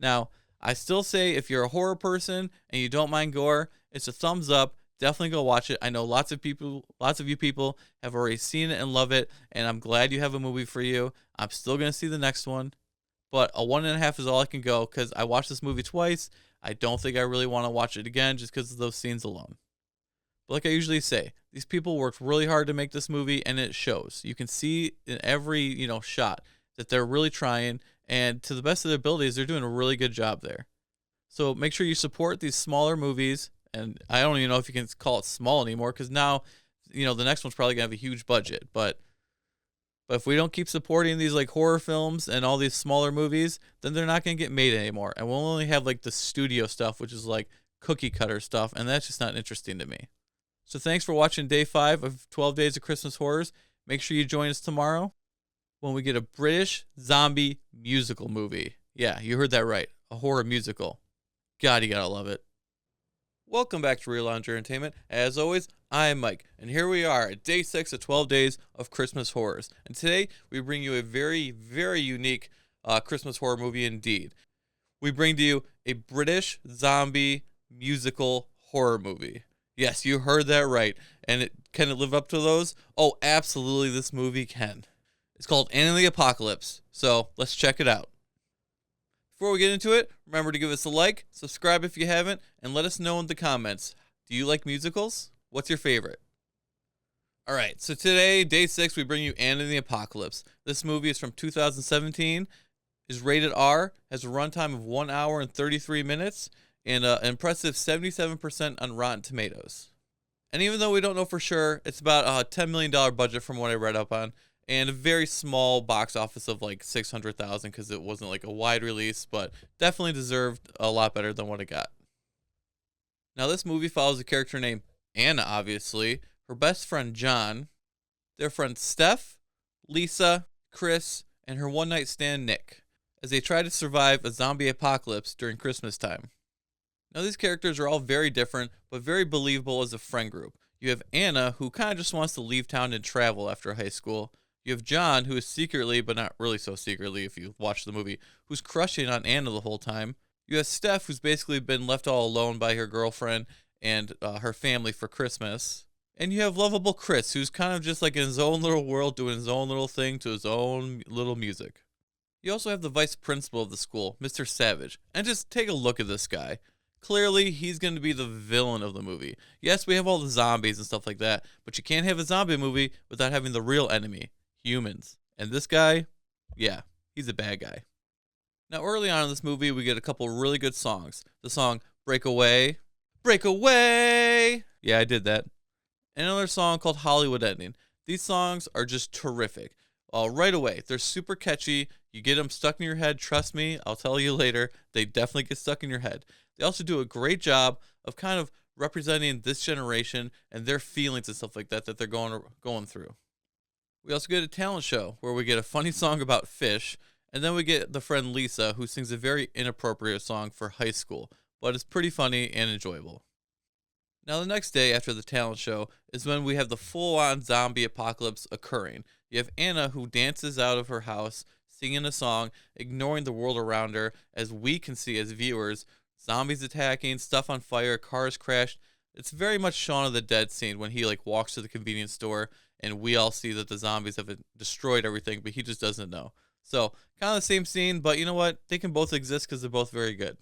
Now, I still say if you're a horror person and you don't mind gore, it's a thumbs up. Definitely go watch it. I know lots of you people have already seen it and love it, and I'm glad you have a movie for you. I'm still going to see the next one, but a 1.5 is all I can go because I watched this movie twice. I don't think I really want to watch it again just because of those scenes alone. But like I usually say, these people worked really hard to make this movie, and it shows. You can see in every, shot that they're really trying, and to the best of their abilities, they're doing a really good job there. So make sure you support these smaller movies, and I don't even know if you can call it small anymore because now, the next one's probably going to have a huge budget. But if we don't keep supporting these like horror films and all these smaller movies, then they're not going to get made anymore. And we'll only have like the studio stuff, which is like cookie cutter stuff, and that's just not interesting to me. So thanks for watching day 5 of 12 Days of Christmas Horrors. Make sure you join us tomorrow when we get a British zombie musical movie. Yeah, you heard that right. A horror musical. God, you gotta love it. Welcome back to Real Lounge Entertainment. As always, I'm Mike, and here we are at day 6 of 12 Days of Christmas Horrors. And today, we bring you a very, very unique Christmas horror movie indeed. We bring to you a British zombie musical horror movie. Yes, you heard that right. And can it live up to those? Oh, absolutely, this movie can. It's called Anna and the Apocalypse, so let's check it out. Before we get into it, remember to give us a like, subscribe if you haven't, and let us know in the comments. Do you like musicals? What's your favorite? Alright, so today, day 6, we bring you Anna and the Apocalypse. This movie is from 2017, is rated R, has a runtime of 1 hour and 33 minutes, and an impressive 77% on Rotten Tomatoes. And even though we don't know for sure, it's about a $10 million budget from what I read up on, and a very small box office of like 600,000 because it wasn't like a wide release, but definitely deserved a lot better than what it got. Now this movie follows a character named Anna, obviously, her best friend John, their friends Steph, Lisa, Chris, and her one-night stand Nick, as they try to survive a zombie apocalypse during Christmas time. Now these characters are all very different, but very believable as a friend group. You have Anna, who kind of just wants to leave town and travel after high school. You have John, who is secretly, but not really so secretly if you watch the movie, who's crushing on Anna the whole time. You have Steph, who's basically been left all alone by her girlfriend and her family for Christmas. And you have lovable Chris, who's kind of just like in his own little world, doing his own little thing to his own little music. You also have the vice principal of the school, Mr. Savage. And just take a look at this guy. Clearly, he's going to be the villain of the movie. Yes, we have all the zombies and stuff like that, but you can't have a zombie movie without having the real enemy. Humans. And this guy, yeah, he's a bad guy. Now, early on in this movie, we get a couple really good songs. The song Break Away. Break Away! Yeah, I did that. And another song called Hollywood Ending. These songs are just terrific. Right away, they're super catchy. You get them stuck in your head. Trust me, I'll tell you later. They definitely get stuck in your head. They also do a great job of kind of representing this generation and their feelings and stuff like that they're going through. We also get a talent show where we get a funny song about fish, and then we get the friend Lisa, who sings a very inappropriate song for high school, but it's pretty funny and enjoyable. Now the next day after the talent show is when we have the full-on zombie apocalypse occurring. You have Anna, who dances out of her house, singing a song, ignoring the world around her, as we can see as viewers, zombies attacking, stuff on fire, cars crashed. It's very much Shaun of the Dead scene when he like walks to the convenience store and we all see that the zombies have destroyed everything, but he just doesn't know. So, kind of the same scene, but you know what? They can both exist because they're both very good.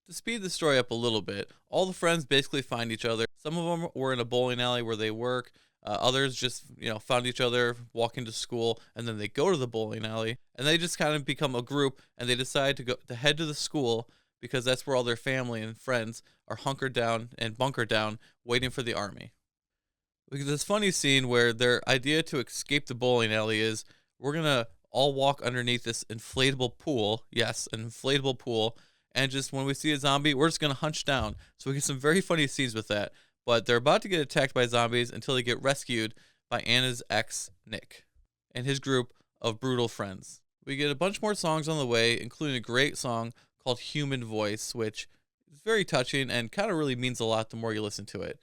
To speed the story up a little bit, all the friends basically find each other. Some of them were in a bowling alley where they work. Others just, found each other walking to school, and then they go to the bowling alley, and they just kind of become a group, and they decide to head to the school because that's where all their family and friends are hunkered down and bunkered down, waiting for the army. We get this funny scene where their idea to escape the bowling alley is we're gonna all walk underneath this inflatable pool. Yes, an inflatable pool. And just when we see a zombie, we're just going to hunch down. So we get some very funny scenes with that. But they're about to get attacked by zombies until they get rescued by Anna's ex, Nick, and his group of brutal friends. We get a bunch more songs on the way, including a great song called Human Voice, which is very touching and kind of really means a lot the more you listen to it.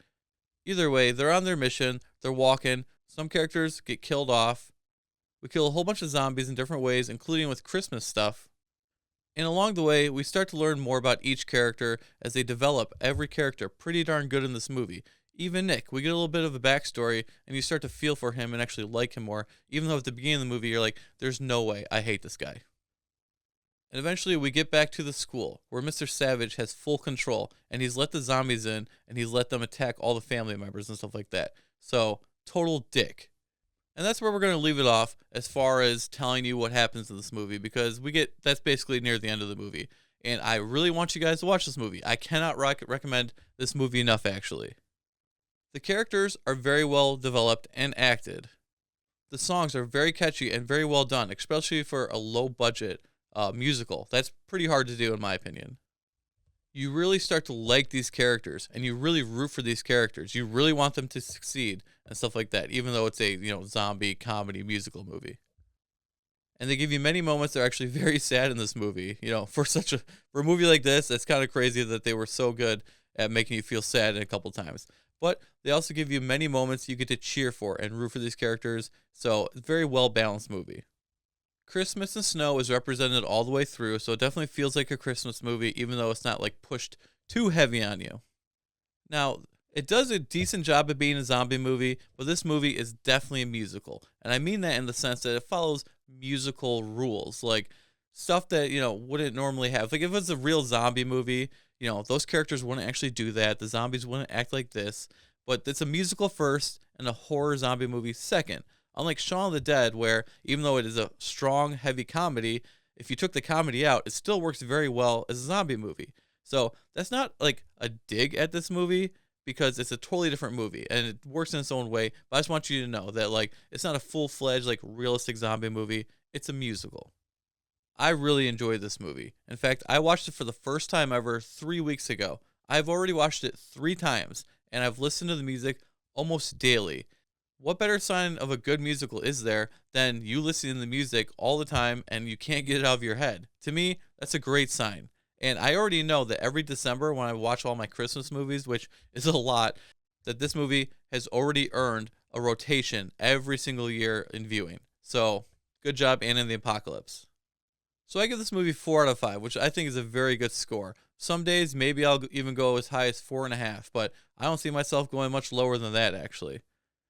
Either way, they're on their mission. They're walking. Some characters get killed off. We kill a whole bunch of zombies in different ways, including with Christmas stuff. And along the way, we start to learn more about each character as they develop every character pretty darn good in this movie. Even Nick, we get a little bit of a backstory, and you start to feel for him and actually like him more, even though at the beginning of the movie you're like, there's no way, I hate this guy. And eventually we get back to the school, where Mr. Savage has full control, and he's let the zombies in, and he's let them attack all the family members and stuff like that. So, total dick. And that's where we're going to leave it off as far as telling you what happens in this movie, because that's basically near the end of the movie. And I really want you guys to watch this movie. I cannot recommend this movie enough, actually. The characters are very well developed and acted. The songs are very catchy and very well done, especially for a low-budget musical. That's pretty hard to do, in my opinion. You really start to like these characters, and you really root for these characters. You really want them to succeed and stuff like that, even though it's a zombie comedy musical movie. And they give you many moments that are actually very sad in this movie. For a movie like this, it's kind of crazy that they were so good at making you feel sad a couple times. But they also give you many moments you get to cheer for and root for these characters. So, it's a very well balanced movie. Christmas and snow is represented all the way through, so it definitely feels like a Christmas movie, even though it's not like pushed too heavy on you. Now, it does a decent job of being a zombie movie, but this movie is definitely a musical. And I mean that in the sense that it follows musical rules, like stuff that, wouldn't normally have. Like if it was a real zombie movie, those characters wouldn't actually do that. The zombies wouldn't act like this. But it's a musical first and a horror zombie movie second. Unlike Shaun of the Dead, where even though it is a strong, heavy comedy, if you took the comedy out, it still works very well as a zombie movie. So that's not like a dig at this movie, because it's a totally different movie and it works in its own way. But I just want you to know that like it's not a full-fledged like realistic zombie movie. It's a musical. I really enjoyed this movie. In fact, I watched it for the first time ever 3 weeks ago. I've already watched it 3 times and I've listened to the music almost daily. What better sign of a good musical is there than you listening to the music all the time and you can't get it out of your head? To me, that's a great sign. And I already know that every December when I watch all my Christmas movies, which is a lot, that this movie has already earned a rotation every single year in viewing. So, good job, Anna and the Apocalypse. So I give this movie 4 out of 5, which I think is a very good score. Some days, maybe I'll even go as high as 4.5, but I don't see myself going much lower than that, actually.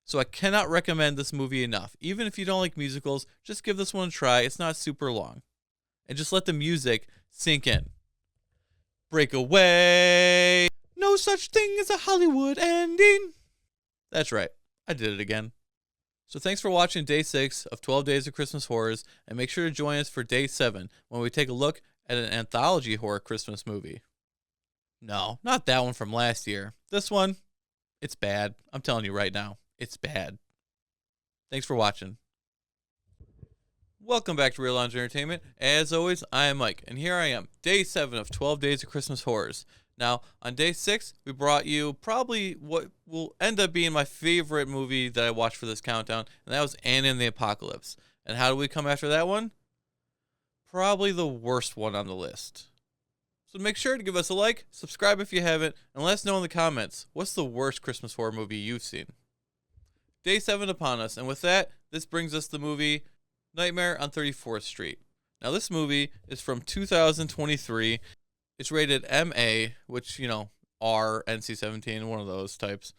So I cannot recommend this movie enough. Even if you don't like musicals, just give this one a try. It's not super long. And just let the music sink in. Break away. No such thing as a Hollywood ending. That's right. I did it again. So thanks for watching day 6 of 12 Days of Christmas Horrors, and make sure to join us for day 7 when we take a look at an anthology horror Christmas movie. No, not that one from last year. This one, it's bad. I'm telling you right now, it's bad. Thanks for watching. Welcome back to Real Lounge Entertainment. As always, I am Mike, and here I am, day 7 of 12 Days of Christmas Horrors. Now, on day 6, we brought you probably what will end up being my favorite movie that I watched for this countdown, and that was Anna and the Apocalypse. And how do we come after that one? Probably the worst one on the list. So make sure to give us a like, subscribe if you haven't, and let us know in the comments, what's the worst Christmas horror movie you've seen? Day 7 upon us, and with that, this brings us the movie Nightmare on 34th Street. Now, this movie is from 2023. It's rated MA, which, R, NC-17, one of those types.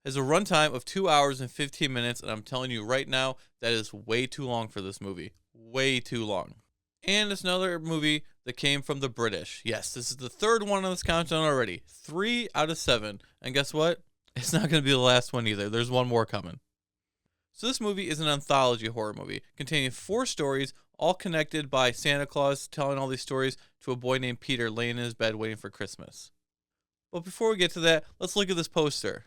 Has a runtime of 2 hours and 15 minutes, and I'm telling you right now, that is way too long for this movie. Way too long. And it's another movie that came from the British. Yes, this is the 3rd one on this countdown already. 3 out of 7. And guess what? It's not going to be the last one either. There's one more coming. So this movie is an anthology horror movie containing 4 stories, all connected by Santa Claus telling all these stories to a boy named Peter laying in his bed waiting for Christmas. But before we get to that, let's look at this poster.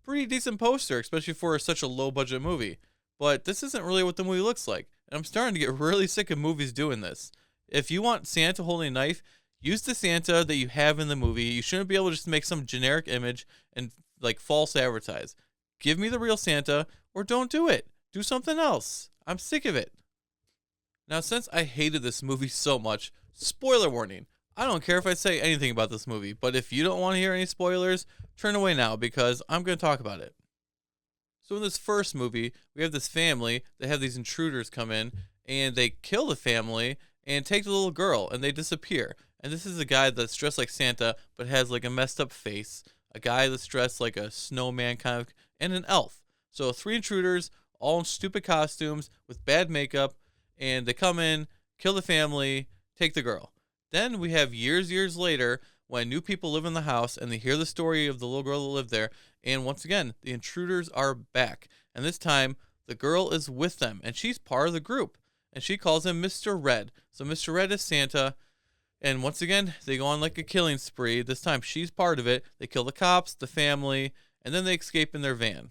Pretty decent poster, especially for such a low-budget movie. But this isn't really what the movie looks like. And I'm starting to get really sick of movies doing this. If you want Santa holding a knife, use the Santa that you have in the movie. You shouldn't be able to just make some generic image and false advertise. Give me the real Santa, or don't do it. Do something else. I'm sick of it. Now, since I hated this movie so much, spoiler warning. I don't care if I say anything about this movie, but if you don't want to hear any spoilers, turn away now because I'm going to talk about it. So in this first movie, we have this family that have these intruders come in, and they kill the family and take the little girl, and they disappear. And this is a guy that's dressed like Santa, but has a messed up face. A guy that's dressed like a snowman kind of, and an elf. So 3 intruders, all in stupid costumes with bad makeup, and they come in, kill the family, take the girl. Then we have years later when new people live in the house and they hear the story of the little girl that lived there, and once again, the intruders are back. And this time, the girl is with them, and she's part of the group. And she calls him Mr. Red. So Mr. Red is Santa, and once again, they go on a killing spree. This time, she's part of it. They kill the cops, the family, and then they escape in their van.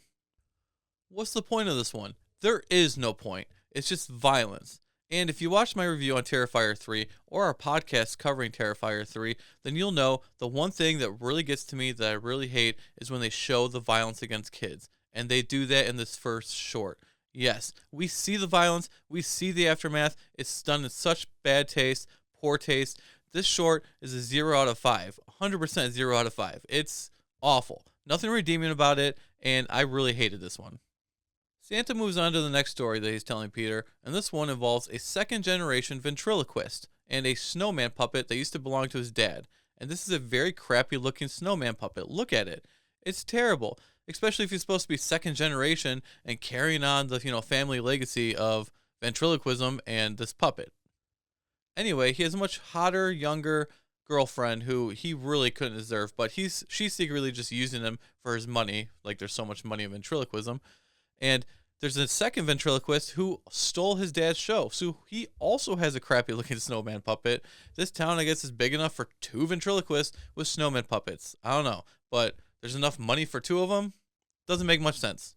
What's the point of this one? There is no point. It's just violence. And if you watch my review on Terrifier 3 or our podcast covering Terrifier 3, then you'll know the one thing that really gets to me that I really hate is when they show the violence against kids. And they do that in this first short. Yes, we see the violence. We see the aftermath. It's done in such bad taste, poor taste. This short is a 0 out of 5. 100% 0 out of 5. It's awful. Nothing redeeming about it, and I really hated this one. Santa moves on to the next story that he's telling Peter, and this one involves a second-generation ventriloquist and a snowman puppet that used to belong to his dad. And this is a very crappy-looking snowman puppet. Look at it. It's terrible, especially if he's supposed to be second generation and carrying on the, family legacy of ventriloquism and this puppet. Anyway, he has a much hotter, younger girlfriend who he really couldn't deserve, but she's secretly just using him for his money, like there's so much money in ventriloquism. And there's a second ventriloquist who stole his dad's show, so he also has a crappy looking snowman puppet. This town, I guess, is big enough for 2 ventriloquists with snowman puppets. I don't know, but there's enough money for 2 of them? Doesn't make much sense.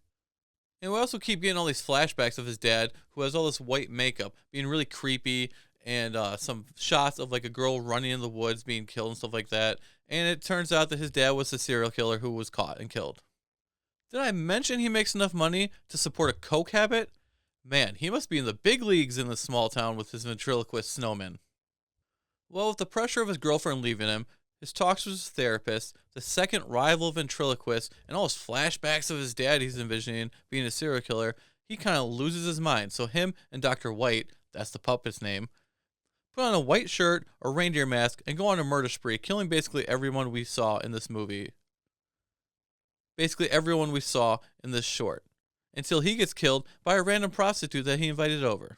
And we also keep getting all these flashbacks of his dad, who has all this white makeup, being really creepy, and some shots of like a girl running in the woods being killed and stuff like that. And it turns out that his dad was a serial killer who was caught and killed. Did I mention he makes enough money to support a coke habit? Man, he must be in the big leagues in this small town with his ventriloquist snowman. Well, with the pressure of his girlfriend leaving him, his talks with his therapist, the second rival ventriloquist, and all his flashbacks of his dad he's envisioning being a serial killer, he kind of loses his mind. So him and Dr. White, that's the puppet's name, put on a white shirt, a reindeer mask, and go on a murder spree, killing basically everyone we saw in this movie. Basically everyone we saw in this short, until he gets killed by a random prostitute that he invited over.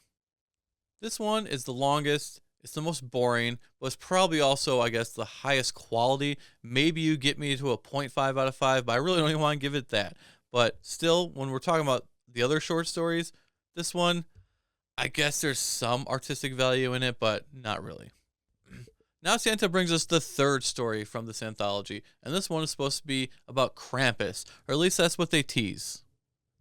This one is the longest, it's the most boring, but it's probably also, I guess, the highest quality. Maybe you get me to a 0.5 out of 5, but I really don't even want to give it that. But still, when we're talking about the other short stories, this one, I guess there's some artistic value in it, but not really. Now Santa brings us the third story from this anthology, and this one is supposed to be about Krampus, or at least that's what they tease.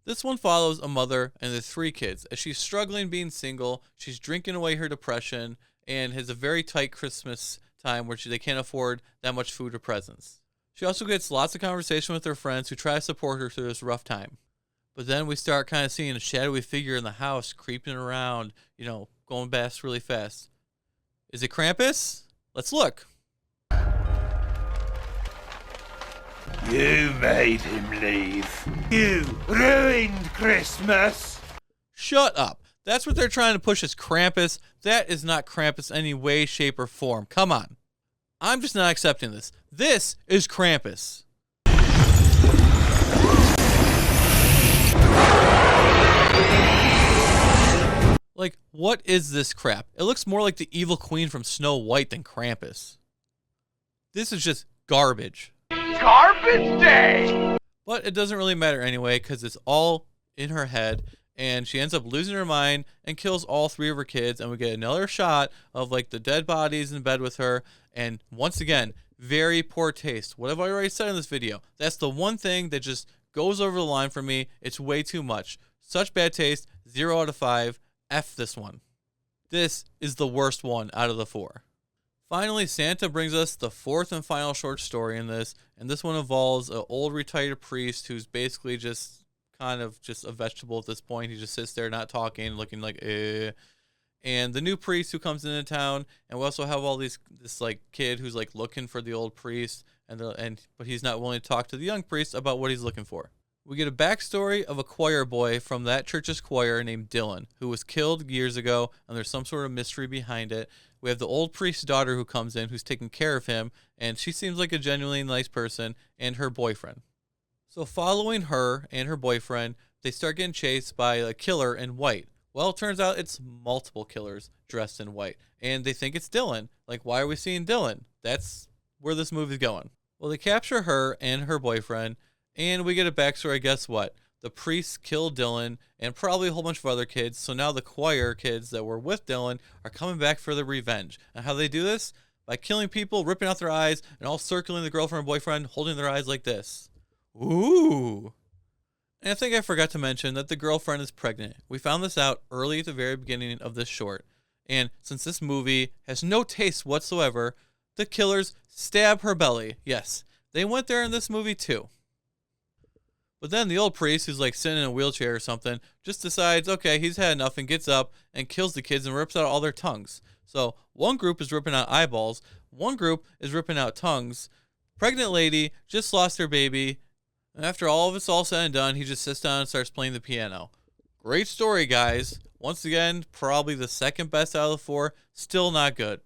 This one follows a mother and their 3 kids as she's struggling being single, she's drinking away her depression, and has a very tight Christmas time where they can't afford that much food or presents. She also gets lots of conversation with her friends who try to support her through this rough time. But then we start kind of seeing a shadowy figure in the house creeping around, going past really fast. Is it Krampus? Let's look. You made him leave. You ruined Christmas. Shut up. That's what they're trying to push as Krampus. That is not Krampus any way, shape, or form. Come on. I'm just not accepting this. This is Krampus. Like, what is this crap? It looks more like the evil queen from Snow White than Krampus. This is just garbage. Garbage day! But it doesn't really matter anyway, because it's all in her head, and she ends up losing her mind and kills all 3 of her kids, and we get another shot of like the dead bodies in bed with her, and once again, very poor taste. What have I already said in this video? That's the one thing that just goes over the line for me. It's way too much. Such bad taste, 0 out of 5. F this one. This is the worst one out of the 4. Finally, Santa brings us the 4th and final short story in this, and this one involves an old retired priest who's basically just kind of just a vegetable at this point. He just sits there not talking, looking like And the new priest who comes into town, and we also have all this like kid who's like looking for the old priest, but he's not willing to talk to the young priest about what he's looking for. We get a backstory of a choir boy from that church's choir named Dylan, who was killed years ago, and there's some sort of mystery behind it. We have the old priest's daughter who comes in, who's taking care of him, and she seems like a genuinely nice person, and her boyfriend. So following her and her boyfriend, they start getting chased by a killer in white. Well, it turns out it's multiple killers dressed in white, and they think it's Dylan. Like, why are we seeing Dylan? That's where this movie's going. Well, they capture her and her boyfriend, and we get a backstory. Guess what? The priests killed Dylan and probably a whole bunch of other kids. So now the choir kids that were with Dylan are coming back for their revenge. And how they do this? By killing people, ripping out their eyes, and all circling the girlfriend and boyfriend, holding their eyes like this. Ooh. And I think I forgot to mention that the girlfriend is pregnant. We found this out early at the very beginning of this short. And since this movie has no taste whatsoever, the killers stab her belly. Yes, they went there in this movie too. But then the old priest, who's like sitting in a wheelchair or something, just decides, okay, he's had enough, and gets up and kills the kids and rips out all their tongues. So one group is ripping out eyeballs, one group is ripping out tongues. Pregnant lady just lost her baby, and after all of it's all said and done, he just sits down and starts playing the piano. Great story, guys. Once again, probably the second best out of the 4. Still not good.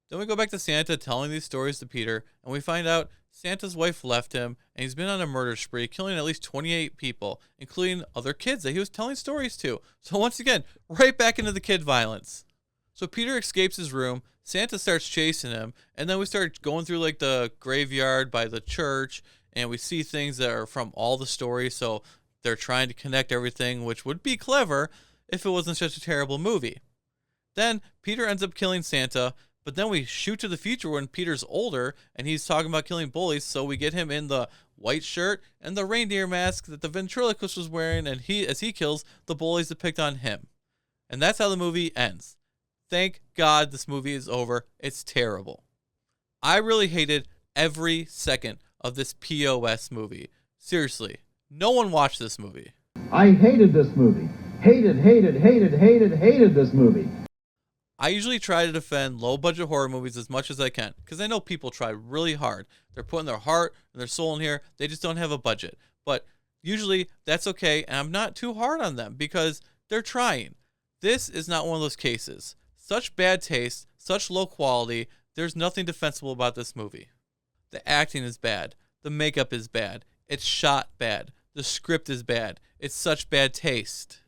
Then we go back to Santa telling these stories to Peter, and we find out Santa's wife left him, and he's been on a murder spree, killing at least 28 people, including other kids that he was telling stories to. So once again, right back into the kid violence. So Peter escapes his room, Santa starts chasing him, and then we start going through like the graveyard by the church, and we see things that are from all the stories, so they're trying to connect everything, which would be clever if it wasn't such a terrible movie. Then Peter ends up killing Santa, but then we shoot to the future when Peter's older and he's talking about killing bullies, so we get him in the white shirt and the reindeer mask that the ventriloquist was wearing, and as he kills the bullies that picked on him. And that's how the movie ends. Thank God this movie is over. It's terrible. I really hated every second of this POS movie. Seriously, no one watched this movie. I hated this movie. Hated this movie. I usually try to defend low-budget horror movies as much as I can, because I know people try really hard. They're putting their heart and their soul in here. They just don't have a budget. But usually that's okay, and I'm not too hard on them because they're trying. This is not one of those cases. Such bad taste, such low quality, there's nothing defensible about this movie. The acting is bad. The makeup is bad. It's shot bad. The script is bad. It's such bad taste.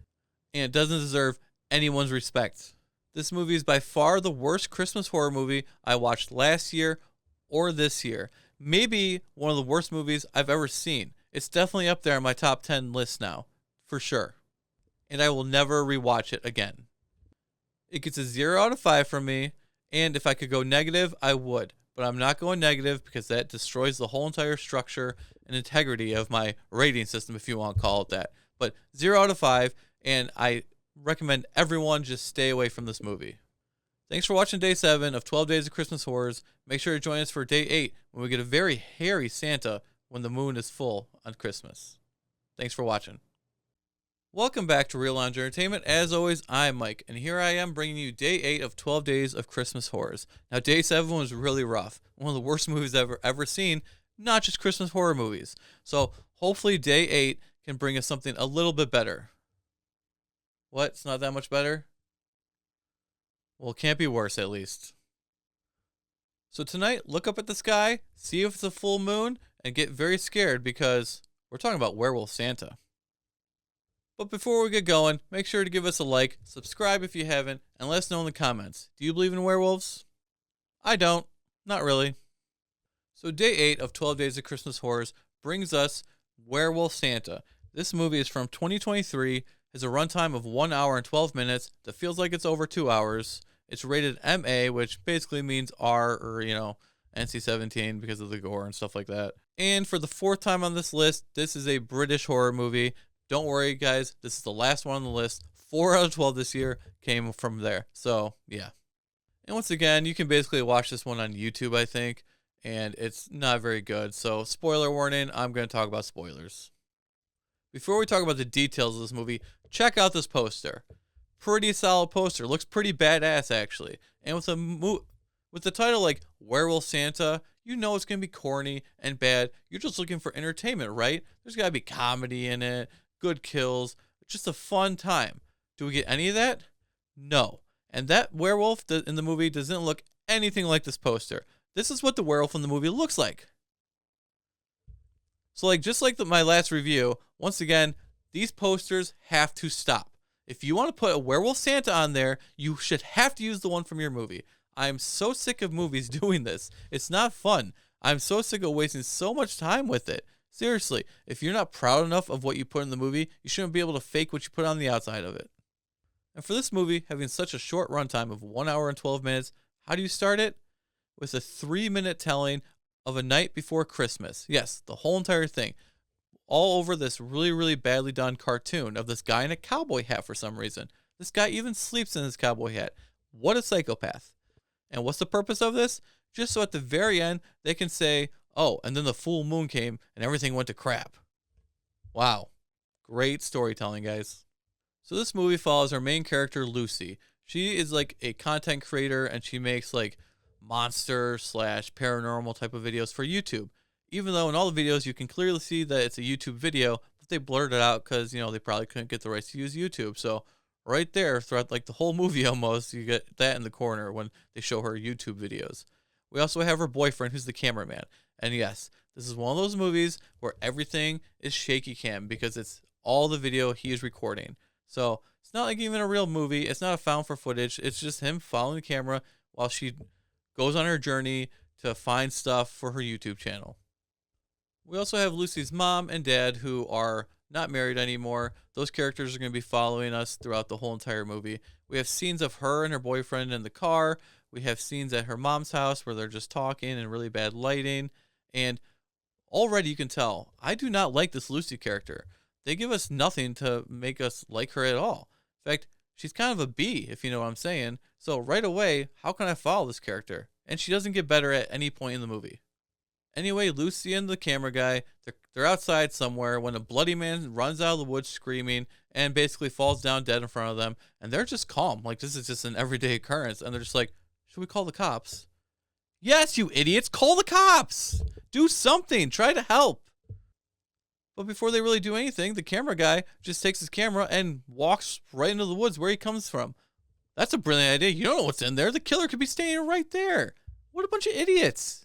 And it doesn't deserve anyone's respect. This movie is by far the worst Christmas horror movie I watched last year or this year. Maybe one of the worst movies I've ever seen. It's definitely up there on my top 10 list now, for sure. And I will never rewatch it again. It gets a 0 out of 5 from me, and if I could go negative, I would. But I'm not going negative because that destroys the whole entire structure and integrity of my rating system, if you want to call it that. But 0 out of 5, and I recommend everyone just stay away from this movie. Thanks for watching day 7 of 12 Days of Christmas Horrors. Make sure to join us for day 8 when we get a very hairy Santa when the moon is full on Christmas. Thanks for watching. Welcome back to Real Lounge Entertainment. As always, I'm Mike, and here I am bringing you day 8 of 12 Days of Christmas Horrors. Now, day 7 was really rough. One of the worst movies I've ever seen, not just Christmas horror movies. So hopefully day 8 can bring us something a little bit better. What? It's not that much better? Well, it can't be worse, at least. So tonight, look up at the sky, see if it's a full moon, and get very scared because we're talking about Werewolf Santa. But before we get going, make sure to give us a like, subscribe if you haven't, and let us know in the comments. Do you believe in werewolves? I don't. Not really. So day 8 of 12 Days of Christmas Horrors brings us Werewolf Santa. This movie is from 2023, has a runtime of 1 hour and 12 minutes that feels like it's over 2 hours. It's rated MA, which basically means R or, NC-17 because of the gore and stuff like that. And for the 4th time on this list, this is a British horror movie. Don't worry, guys. This is the last one on the list. 4 out of 12 this year came from there. So, yeah. And once again, you can basically watch this one on YouTube, I think. And it's not very good. So, spoiler warning, I'm going to talk about spoilers. Before we talk about the details of this movie, check out this poster. Pretty solid poster. Looks pretty badass, actually. And with the title like Werewolf Santa, you know it's going to be corny and bad. You're just looking for entertainment, right? There's got to be comedy in it, good kills, just a fun time. Do we get any of that? No. And that werewolf in the movie doesn't look anything like this poster. This is what the werewolf in the movie looks like. So just like my last review, once again, these posters have to stop. If you want to put a Werewolf Santa on there, you should have to use the one from your movie. I'm so sick of movies doing this. It's not fun. I'm so sick of wasting so much time with it. Seriously, if you're not proud enough of what you put in the movie, you shouldn't be able to fake what you put on the outside of it. And for this movie, having such a short runtime of 1 hour and 12 minutes, how do you start it? With a 3-minute telling of A Night Before Christmas. Yes, the whole entire thing. All over this really, really badly done cartoon of this guy in a cowboy hat for some reason. This guy even sleeps in his cowboy hat. What a psychopath. And what's the purpose of this? Just so at the very end, they can say, oh, and then the full moon came and everything went to crap. Wow. Great storytelling, guys. So this movie follows our main character, Lucy. She is like a content creator and she makes like monster/paranormal type of videos for YouTube. Even though in all the videos you can clearly see that it's a YouTube video, but they blurred it out because, they probably couldn't get the rights to use YouTube. So right there, throughout like the whole movie almost, you get that in the corner when they show her YouTube videos. We also have her boyfriend, who's the cameraman. And yes, this is one of those movies where everything is shaky cam because it's all the video he is recording. So it's not like even a real movie. It's not a found for footage. It's just him following the camera while she goes on her journey to find stuff for her YouTube channel. We also have Lucy's mom and dad, who are not married anymore. Those characters are going to be following us throughout the whole entire movie. We have scenes of her and her boyfriend in the car. We have scenes at her mom's house where they're just talking and really bad lighting. And already you can tell, I do not like this Lucy character. They give us nothing to make us like her at all. In fact, she's kind of a B, if you know what I'm saying. So right away, how can I follow this character? And she doesn't get better at any point in the movie. Anyway, Lucy and the camera guy, they're outside somewhere when a bloody man runs out of the woods screaming and basically falls down dead in front of them. And they're just calm. Like, this is just an everyday occurrence. And they're just like, should we call the cops? Yes, you idiots, call the cops. Do something. Try to help. But before they really do anything, the camera guy just takes his camera and walks right into the woods where he comes from. That's a brilliant idea. You don't know what's in there. The killer could be standing right there. What a bunch of idiots.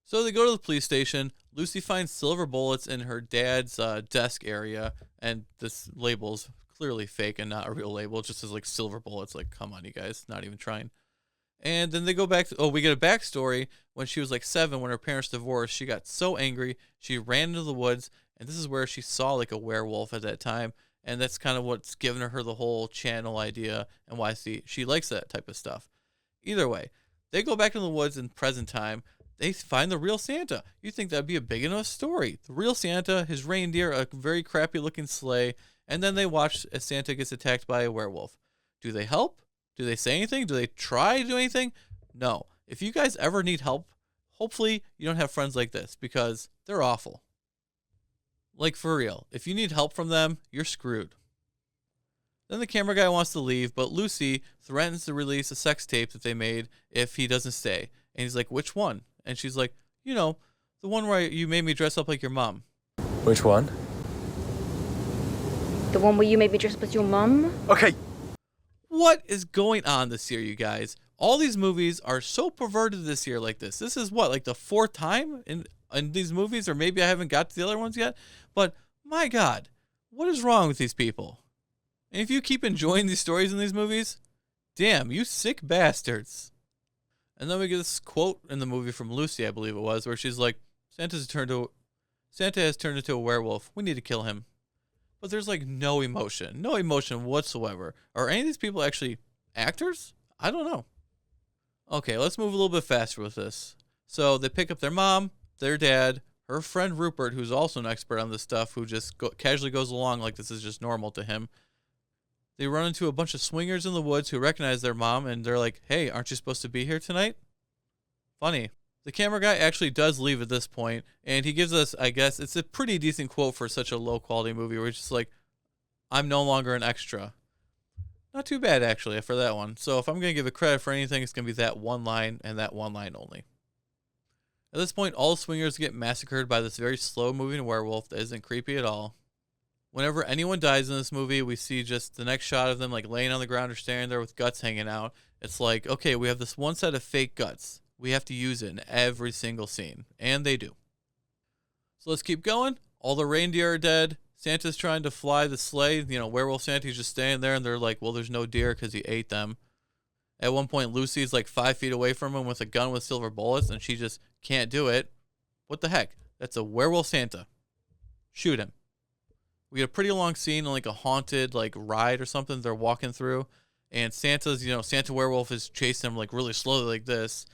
So they go to the police station. Lucy finds silver bullets in her dad's desk area. And this label's clearly fake and not a real label. It just says like silver bullets. Like, come on, you guys. Not even trying. And then they go back to, we get a backstory. When she was like 7, when her parents divorced, she got so angry, she ran into the woods. And this is where she saw like a werewolf at that time. And that's kind of what's given her the whole channel idea and why she likes that type of stuff. Either way, they go back in the woods in present time. They find the real Santa. You think that'd be a big enough story. The real Santa, his reindeer, a very crappy looking sleigh. And then they watch as Santa gets attacked by a werewolf. Do they help? Do they say anything? Do they try to do anything? No. If you guys ever need help, hopefully you don't have friends like this because they're awful. Like, for real. If you need help from them, you're screwed. Then the camera guy wants to leave, but Lucy threatens to release a sex tape that they made if he doesn't stay. And he's like, which one? And she's like, the one where you made me dress up like your mom. Which one? The one where you made me dress up as your mum? Okay. What is going on this year, you guys? All these movies are so perverted this year like this. This is what, like the 4th time in these movies? Or maybe I haven't got to the other ones yet. But my God, what is wrong with these people? And if you keep enjoying these stories in these movies, damn, you sick bastards. And then we get this quote in the movie from Lucy, I believe it was, where she's like, Santa has turned into a werewolf. We need to kill him. But there's like no emotion whatsoever. Are any of these people actually actors? I don't know. Okay, let's move a little bit faster with this. So they pick up their mom, their dad, her friend Rupert, who's also an expert on this stuff, who just casually goes along like this is just normal to him. They run into a bunch of swingers in the woods who recognize their mom, and they're like, hey, aren't you supposed to be here tonight? Funny. The camera guy actually does leave at this point, and he gives us, I guess, it's a pretty decent quote for such a low-quality movie, where he's just like, I'm no longer an extra. Not too bad, actually, for that one. So if I'm going to give it credit for anything, it's going to be that one line, and that one line only. At this point, all the swingers get massacred by this very slow-moving werewolf that isn't creepy at all. Whenever anyone dies in this movie, we see just the next shot of them like laying on the ground or standing there with guts hanging out. It's like, okay, we have this one set of fake guts. We have to use it in every single scene. And they do. So let's keep going. All the reindeer are dead. Santa's trying to fly the sleigh. Werewolf Santa's just standing there, and they're like, well, there's no deer because he ate them. At one point, Lucy's like 5 feet away from him with a gun with silver bullets, and she just can't do it. What the heck? That's a werewolf Santa. Shoot him. We get a pretty long scene in like a haunted like ride or something they're walking through, and Santa's, Santa werewolf is chasing him like really slowly like this.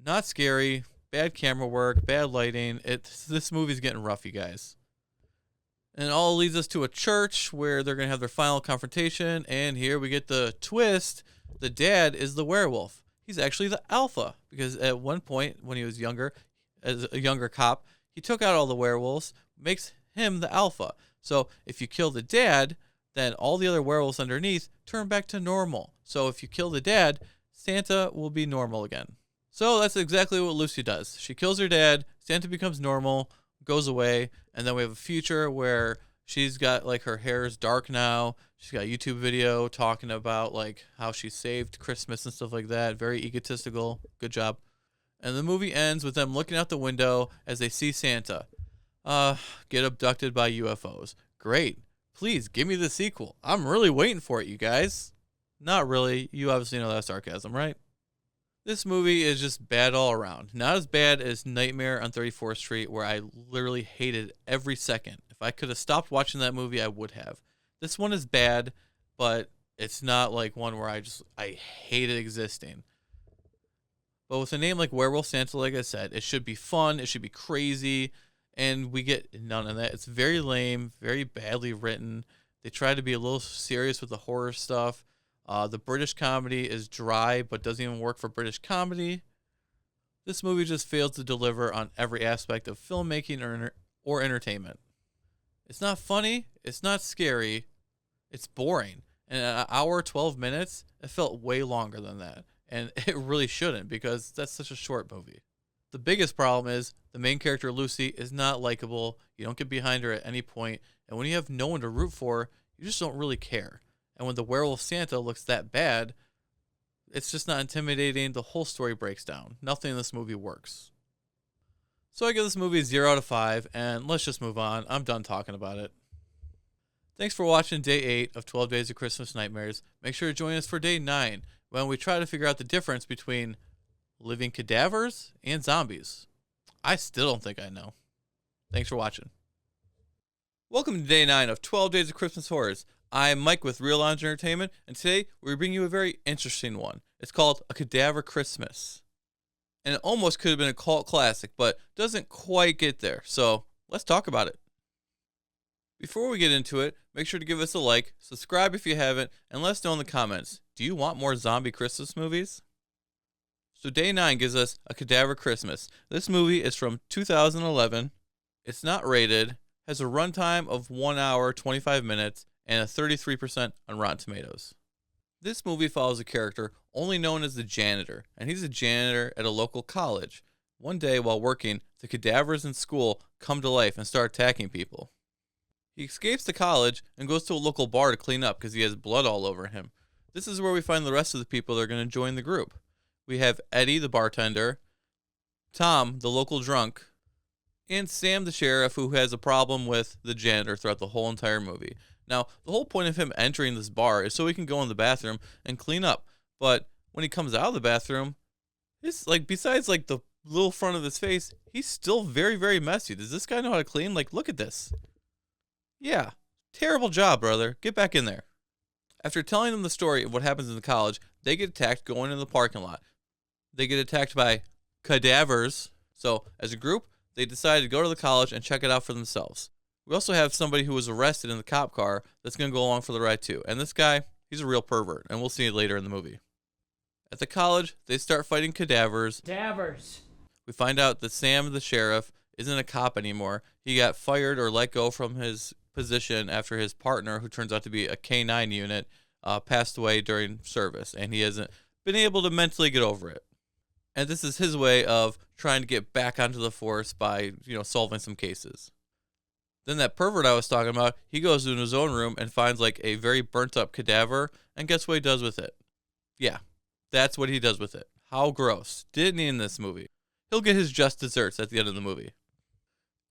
Not scary, bad camera work, bad lighting. This movie's getting rough, you guys. And it all leads us to a church where they're going to have their final confrontation, and here we get the twist. The dad is the werewolf. He's actually the alpha, because at one point when he was younger, as a younger cop, he took out all the werewolves, makes him the alpha. So if you kill the dad, then all the other werewolves underneath turn back to normal. So if you kill the dad, Santa will be normal again. So that's exactly what Lucy does. She kills her dad, Santa becomes normal, goes away, and then we have a future where She's got like her hair is dark now. She's got a YouTube video talking about like how she saved Christmas and stuff like that. Very egotistical. Good job. And the movie ends with them looking out the window as they see Santa get abducted by UFOs. Great. Please give me the sequel. I'm really waiting for it, you guys. Not really. You obviously know that's sarcasm, right? This movie is just bad all around. Not as bad as Nightmare on 34th Street, where I literally hated every second. If I could have stopped watching that movie, I would have. This one is bad, but it's not like one where I hate it existing. But with a name like Werewolf Santa, like I said, it should be fun, it should be crazy, and we get none of that. It's very lame, very badly written. They try to be a little serious with the horror stuff. The British comedy is dry, but doesn't even work for British comedy. This movie just fails to deliver on every aspect of filmmaking or entertainment. It's not funny, it's not scary, it's boring. And an hour, 12 minutes, it felt way longer than that. And it really shouldn't, because that's such a short movie. The biggest problem is the main character, Lucy, is not likable. You don't get behind her at any point. And when you have no one to root for, you just don't really care. And when the Werewolf Santa looks that bad, it's just not intimidating. The whole story breaks down. Nothing in this movie works. So I give this movie 0 out of 5, and let's just move on. I'm done talking about it. Thanks for watching Day 8 of 12 Days of Christmas Nightmares. Make sure to join us for Day 9, when we try to figure out the difference between living cadavers and zombies. I still don't think I know. Thanks for watching. Welcome to Day 9 of 12 Days of Christmas Horrors. I'm Mike with Real Lounge Entertainment, and today we bring you a very interesting one. It's called A Cadaver Christmas. And it almost could have been a cult classic, but doesn't quite get there. So let's talk about it. Before we get into it, make sure to give us a like, subscribe if you haven't, and let us know in the comments, do you want more zombie Christmas movies? So Day 9 gives us A Cadaver Christmas. This movie is from 2011. It's not rated, has a runtime of 1 hour, 25 minutes, and a 33% on Rotten Tomatoes. This movie follows a character only known as the janitor, and he's a janitor at a local college. One day while working, the cadavers in school come to life and start attacking people. He escapes the college and goes to a local bar to clean up because he has blood all over him. This is where we find the rest of the people that are going to join the group. We have Eddie, the bartender, Tom, the local drunk, and Sam, the sheriff, who has a problem with the janitor throughout the whole entire movie. Now, the whole point of him entering this bar is so he can go in the bathroom and clean up. But when he comes out of the bathroom, it's like, besides like the little front of his face, he's still very, very messy. Does this guy know how to clean? Like, look at this. Yeah, terrible job, brother. Get back in there. After telling them the story of what happens in the college, they get attacked going in the parking lot. They get attacked by cadavers. So, as a group, they decide to go to the college and check it out for themselves. We also have somebody who was arrested in the cop car that's going to go along for the ride too. And this guy, he's a real pervert, and we'll see it later in the movie. At the college, they start fighting cadavers. Cadavers. We find out that Sam, the sheriff, isn't a cop anymore. He got fired or let go from his position after his partner, who turns out to be a K-9 unit, passed away during service, and he hasn't been able to mentally get over it. And this is his way of trying to get back onto the force by, solving some cases. Then that pervert I was talking about, he goes into his own room and finds like a very burnt up cadaver, and guess what he does with it? Yeah, that's what he does with it. How gross. Didn't need in this movie. He'll get his just desserts at the end of the movie.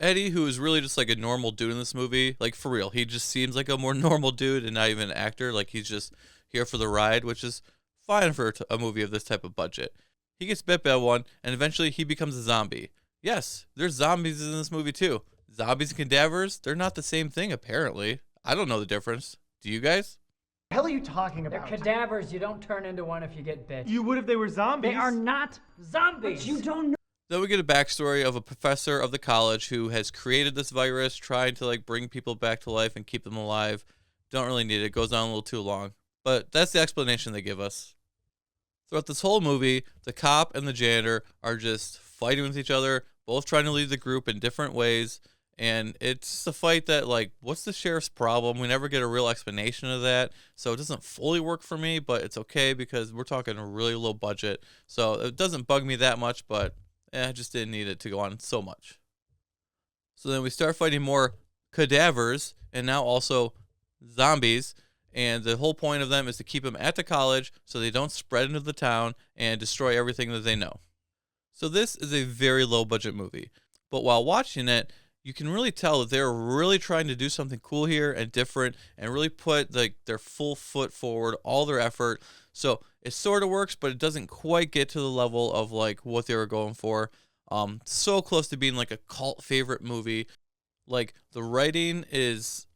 Eddie, who is really just like a normal dude in this movie, like for real, he just seems like a more normal dude and not even an actor. Like he's just here for the ride, which is fine for a movie of this type of budget. He gets bit by one, and eventually he becomes a zombie. Yes, there's zombies in this movie too. Zombies and cadavers, they're not the same thing, apparently. I don't know the difference. Do you guys? The hell are you talking about? They're cadavers. You don't turn into one if you get bit. You would if they were zombies. They are not zombies. But you don't know. Then we get a backstory of a professor of the college who has created this virus, trying to like bring people back to life and keep them alive. Don't really need it. It goes on a little too long. But that's the explanation they give us. Throughout this whole movie, the cop and the janitor are just fighting with each other, both trying to lead the group in different ways. And it's a fight that, like, what's the sheriff's problem? We never get a real explanation of that. So it doesn't fully work for me, but it's okay because we're talking a really low budget. So it doesn't bug me that much, but I just didn't need it to go on so much. So then we start fighting more cadavers and now also zombies. And the whole point of them is to keep them at the college so they don't spread into the town and destroy everything that they know. So this is a very low budget movie. But while watching it, you can really tell that they're really trying to do something cool here and different and really put their full foot forward, all their effort. So it sort of works, but it doesn't quite get to the level of like what they were going for. So close to being like a cult favorite movie. Like the writing is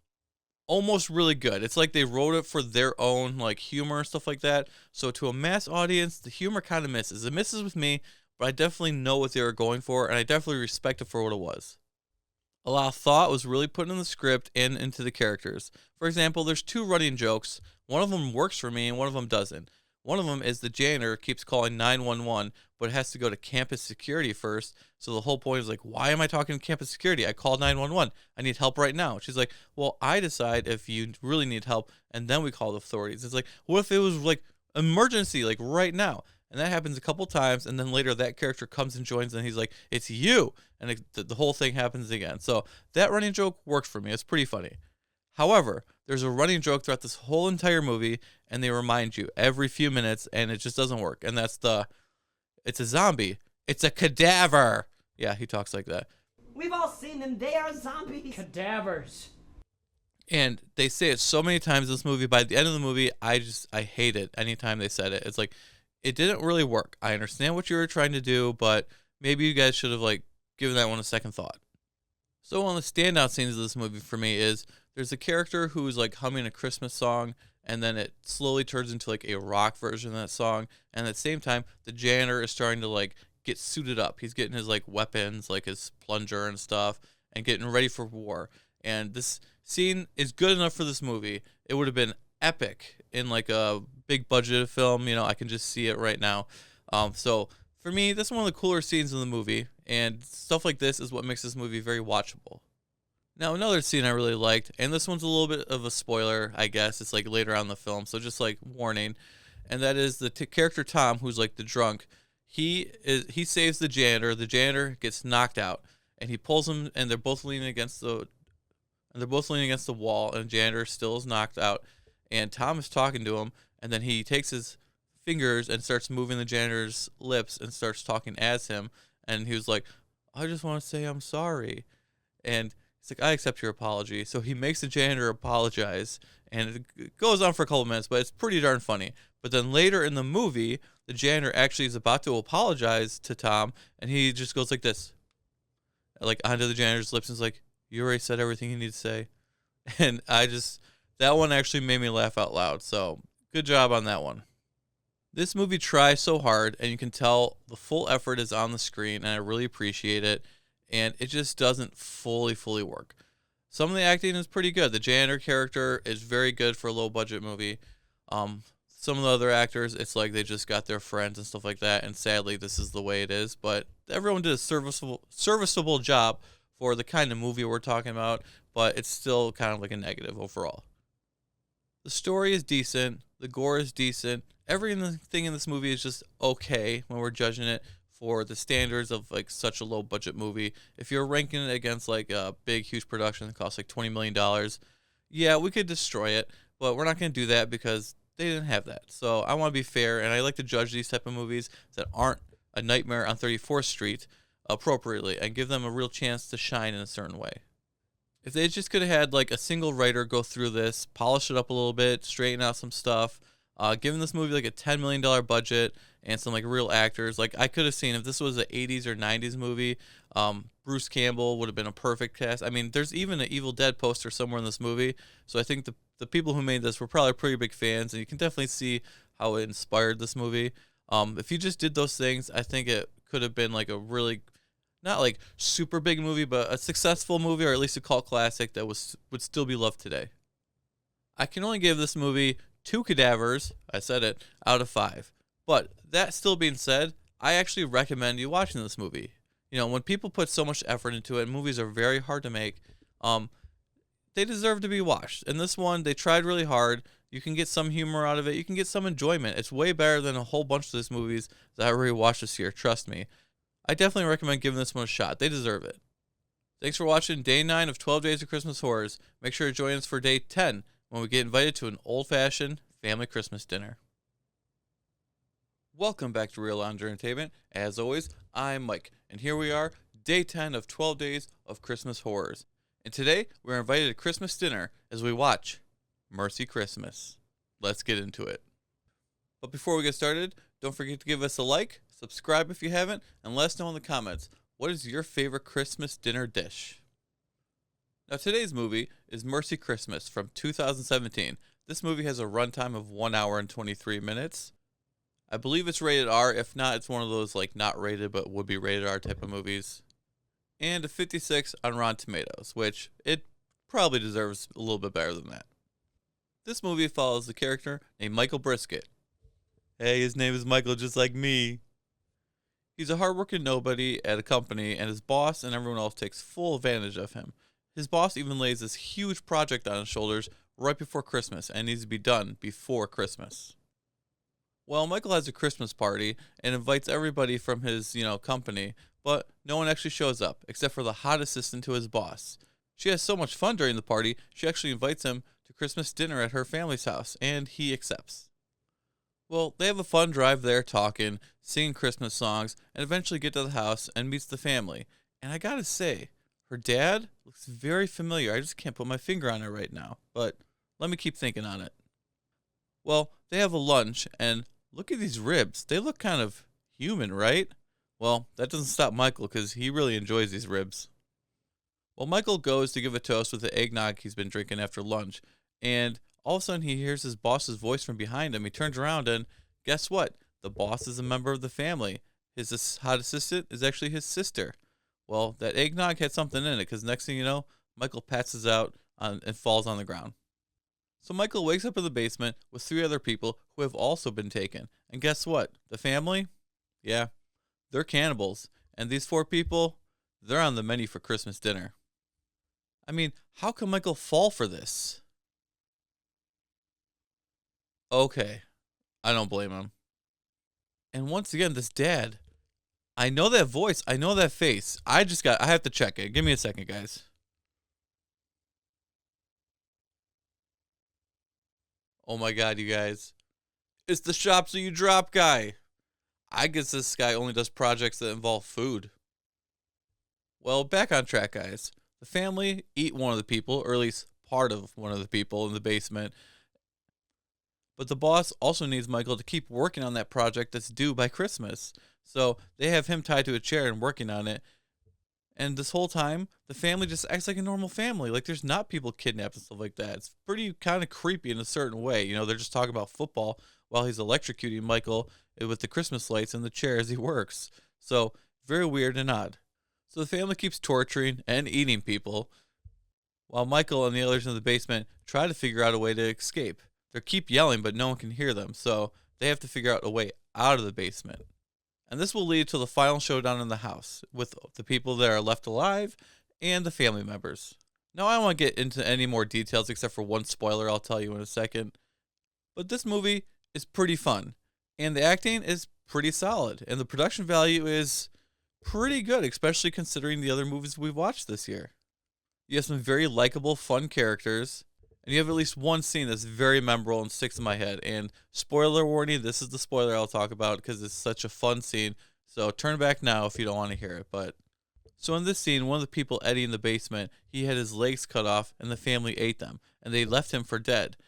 almost really good. It's like they wrote it for their own like humor and stuff like that. So to a mass audience, the humor kind of misses. It misses with me, but I definitely know what they were going for, and I definitely respect it for what it was. A lot of thought was really put in the script and into the characters. For example, there's 2 running jokes. One of them works for me and one of them doesn't. One of them is the janitor keeps calling 911, but it has to go to campus security first. So the whole point is like, why am I talking to campus security? I called 911. I need help right now. She's like, well, I decide if you really need help, and then we call the authorities. It's like, what if it was like emergency, like right now? And that happens a couple times, and then later that character comes and joins, and he's like, it's you. And the whole thing happens again. So that running joke works for me. It's pretty funny. However, there's a running joke throughout this whole entire movie, and they remind you every few minutes, and it just doesn't work. And that's it's a zombie. It's a cadaver. Yeah, he talks like that. We've all seen them. They are zombies. Cadavers. And they say it so many times in this movie. By the end of the movie, I hate it anytime they said it. It's like, it didn't really work. I understand what you were trying to do, but maybe you guys should have like given that one a second thought. So one of the standout scenes of this movie for me is there's a character who's like humming a Christmas song, and then it slowly turns into like a rock version of that song. And at the same time, the janitor is starting to like get suited up. He's getting his like weapons, like his plunger and stuff, and getting ready for war. And this scene is good enough for this movie. It would have been epic in like a big budget film. You know, I can just see it right now. So for me, this is one of the cooler scenes in the movie, and stuff like this is what makes this movie very watchable. Now, another scene I really liked, and this one's a little bit of a spoiler, I guess. It's like later on in the film, so just like warning. And that is the character Tom, who's like the drunk. He saves the janitor. The janitor gets knocked out, and he pulls him, and they're both leaning against the wall, and the janitor still is knocked out. And Tom is talking to him, and then he takes his fingers and starts moving the janitor's lips and starts talking as him. And he was like, I just want to say I'm sorry. And he's like, I accept your apology. So he makes the janitor apologize, and it goes on for a couple minutes, but it's pretty darn funny. But then later in the movie, the janitor actually is about to apologize to Tom, and he just goes like this, like onto the janitor's lips, and is like, you already said everything you need to say. And that one actually made me laugh out loud. So good job on that one. This movie tries so hard, and you can tell the full effort is on the screen, and I really appreciate it. And it just doesn't fully work. Some of the acting is pretty good. The janitor character is very good for a low budget movie. Some of the other actors, it's like they just got their friends and stuff like that. And sadly, this is the way it is. But everyone did a serviceable job for the kind of movie we're talking about. But it's still kind of like a negative overall. The story is decent. The gore is decent. Everything in this movie is just okay when we're judging it for the standards of like such a low budget movie. If you're ranking it against like a big, huge production that costs like $20 million, yeah, we could destroy it, but we're not going to do that because they didn't have that. So I want to be fair, and I like to judge these type of movies that aren't A Nightmare on 34th Street appropriately and give them a real chance to shine in a certain way. If they just could have had like a single writer go through this, polish it up a little bit, straighten out some stuff, given this movie like a $10 million budget and some like real actors, like I could have seen if this was an 80s or 90s movie, Bruce Campbell would have been a perfect cast. I mean, there's even an Evil Dead poster somewhere in this movie, so I think the people who made this were probably pretty big fans, and you can definitely see how it inspired this movie. If you just did those things, I think it could have been like a really, not like super big movie, but a successful movie, or at least a cult classic that would still be loved today. I can only give this movie 2 cadavers, I said it, out of 5. But that still being said, I actually recommend you watching this movie. You know, when people put so much effort into it, movies are very hard to make. They deserve to be watched. And this one, they tried really hard. You can get some humor out of it. You can get some enjoyment. It's way better than a whole bunch of these movies that I already watched this year. Trust me. I definitely recommend giving this one a shot. They deserve it. Thanks for watching Day 9 of 12 Days of Christmas Horrors. Make sure to join us for Day 10 when we get invited to an old-fashioned family Christmas dinner. Welcome back to Real Lounge Entertainment. As always, I'm Mike, and here we are, Day 10 of 12 Days of Christmas Horrors. And today, we're invited to Christmas dinner as we watch Mercy Christmas. Let's get into it. But before we get started, don't forget to give us a like, subscribe if you haven't, and let us know in the comments, what is your favorite Christmas dinner dish? Now today's movie is Mercy Christmas from 2017. This movie has a runtime of 1 hour and 23 minutes. I believe it's rated R. If not, it's one of those like not rated but would be rated R type of movies. And a 56 on Rotten Tomatoes, which it probably deserves a little bit better than that. This movie follows the character named Michael Brisket. Hey, his name is Michael just like me. He's a hardworking nobody at a company, and his boss and everyone else takes full advantage of him. His boss even lays this huge project on his shoulders right before Christmas, and needs to be done before Christmas. Well, Michael has a Christmas party and invites everybody from his, company, but no one actually shows up, except for the hot assistant to his boss. She has so much fun during the party, she actually invites him to Christmas dinner at her family's house, and he accepts. Well, they have a fun drive there talking, singing Christmas songs, and eventually get to the house and meets the family. And I gotta say, her dad looks very familiar. I just can't put my finger on it right now, but let me keep thinking on it. Well, they have a lunch, and look at these ribs. They look kind of human, right? Well, that doesn't stop Michael because he really enjoys these ribs. Well, Michael goes to give a toast with the eggnog he's been drinking after lunch, and all of a sudden, he hears his boss's voice from behind him. He turns around, and guess what? The boss is a member of the family. His hot assistant is actually his sister. Well, that eggnog had something in it, because next thing you know, Michael passes out and falls on the ground. So Michael wakes up in the basement with 3 other people who have also been taken. And guess what? The family? Yeah, they're cannibals. And these 4 people, they're on the menu for Christmas dinner. I mean, how can Michael fall for this? Okay, I don't blame him. And once again, this dad, I know that voice, I know that face. I have to check it. Give me a second, guys. Oh my God, you guys. It's the shop so you drop guy. I guess this guy only does projects that involve food. Well, back on track, guys. The family eat one of the people, or at least part of one of the people in the basement. But the boss also needs Michael to keep working on that project that's due by Christmas. So they have him tied to a chair and working on it. And this whole time, the family just acts like a normal family. Like there's not people kidnapped and stuff like that. It's pretty kind of creepy in a certain way. They're just talking about football while he's electrocuting Michael with the Christmas lights in the chair as he works. So very weird and odd. So the family keeps torturing and eating people, while Michael and the others in the basement try to figure out a way to escape. They keep yelling, but no one can hear them, so they have to figure out a way out of the basement. And this will lead to the final showdown in the house, with the people that are left alive and the family members. Now, I don't want to get into any more details except for one spoiler I'll tell you in a second. But this movie is pretty fun, and the acting is pretty solid, and the production value is pretty good, especially considering the other movies we've watched this year. You have some very likable, fun characters, and you have at least one scene that's very memorable and sticks in my head. And spoiler warning, this is the spoiler I'll talk about because it's such a fun scene. So turn back now if you don't want to hear it. So in this scene, one of the people, Eddie, in the basement, he had his legs cut off and the family ate them. And they left him for dead.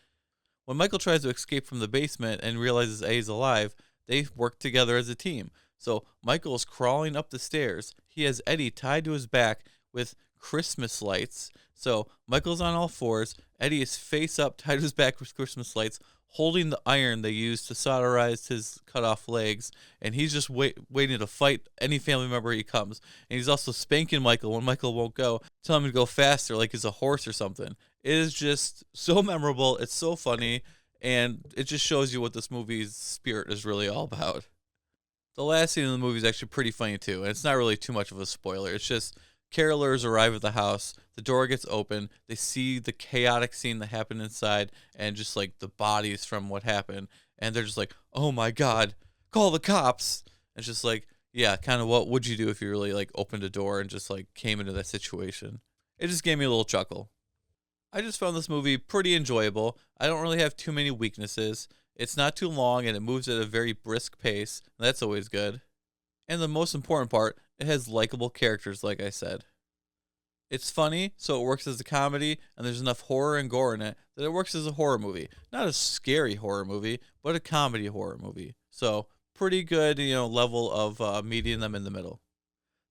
When Michael tries to escape from the basement and realizes Eddie's alive, they work together as a team. So Michael is crawling up the stairs. He has Eddie tied to his back with Christmas lights. So Michael's on all fours. Eddie is face up, tied to his back with Christmas lights, holding the iron they used to solderize his cut off legs. And he's just waiting to fight any family member he comes. And he's also spanking Michael when Michael won't go, telling him to go faster like he's a horse or something. It is just so memorable. It's so funny. And it just shows you what this movie's spirit is really all about. The last scene in the movie is actually pretty funny too. And it's not really too much of a spoiler. It's just carolers arrive at the house, the door gets open, they see the chaotic scene that happened inside and just like the bodies from what happened, and they're just like, oh my God, call the cops. It's just like, yeah, kind of what would you do if you really like opened a door and just like came into that situation. It just gave me a little chuckle. I just found this movie pretty enjoyable. I don't really have too many weaknesses. It's not too long and it moves at a very brisk pace. That's always good. And the most important part, it has likable characters, like I said. It's funny, so it works as a comedy, and there's enough horror and gore in it that it works as a horror movie. Not a scary horror movie, but a comedy horror movie. So, pretty good, level of meeting them in the middle.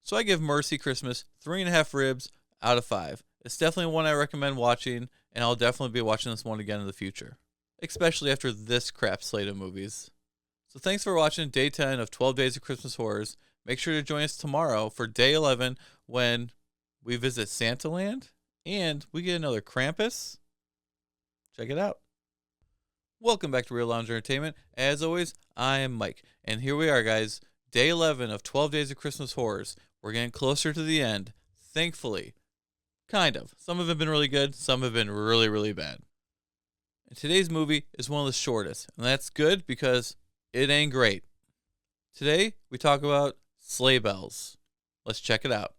So I give Mercy Christmas 3.5 ribs out of 5. It's definitely one I recommend watching, and I'll definitely be watching this one again in the future. Especially after this crap slate of movies. So thanks for watching Day 10 of 12 Days of Christmas Horrors. Make sure to join us tomorrow for Day 11 when we visit Santa Land and we get another Krampus. Check it out. Welcome back to Real Lounge Entertainment. As always, I am Mike. And here we are, guys. Day 11 of 12 Days of Christmas Horrors. We're getting closer to the end. Thankfully. Kind of. Some have been really good. Some have been really, really bad. And today's movie is one of the shortest. And that's good because it ain't great. Today, we talk about sleigh bells. Let's check it out.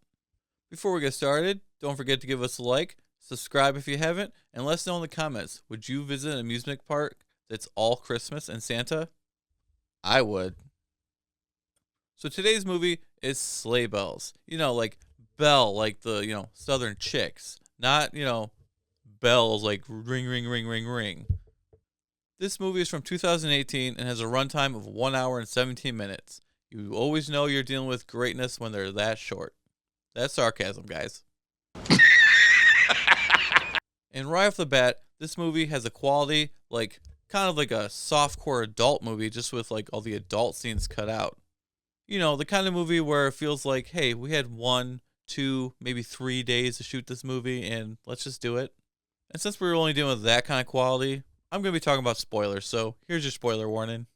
Before we get started, don't forget to give us a like, subscribe if you haven't, and let us know in the comments, would you visit an amusement park that's all Christmas and Santa? I would. So today's movie is Sleigh Bells. Like bell, like the, Southern chicks. Not, bells like ring, ring, ring, ring, ring. This movie is from 2018 and has a runtime of 1 hour and 17 minutes. You always know you're dealing with greatness when they're that short. That's sarcasm, guys. And right off the bat, this movie has a quality kind of like a softcore adult movie, just with like all the adult scenes cut out. The kind of movie where it feels like, hey, we had 1, 2, maybe 3 days to shoot this movie, and let's just do it. And since we're only dealing with that kind of quality, I'm going to be talking about spoilers, so here's your spoiler warning.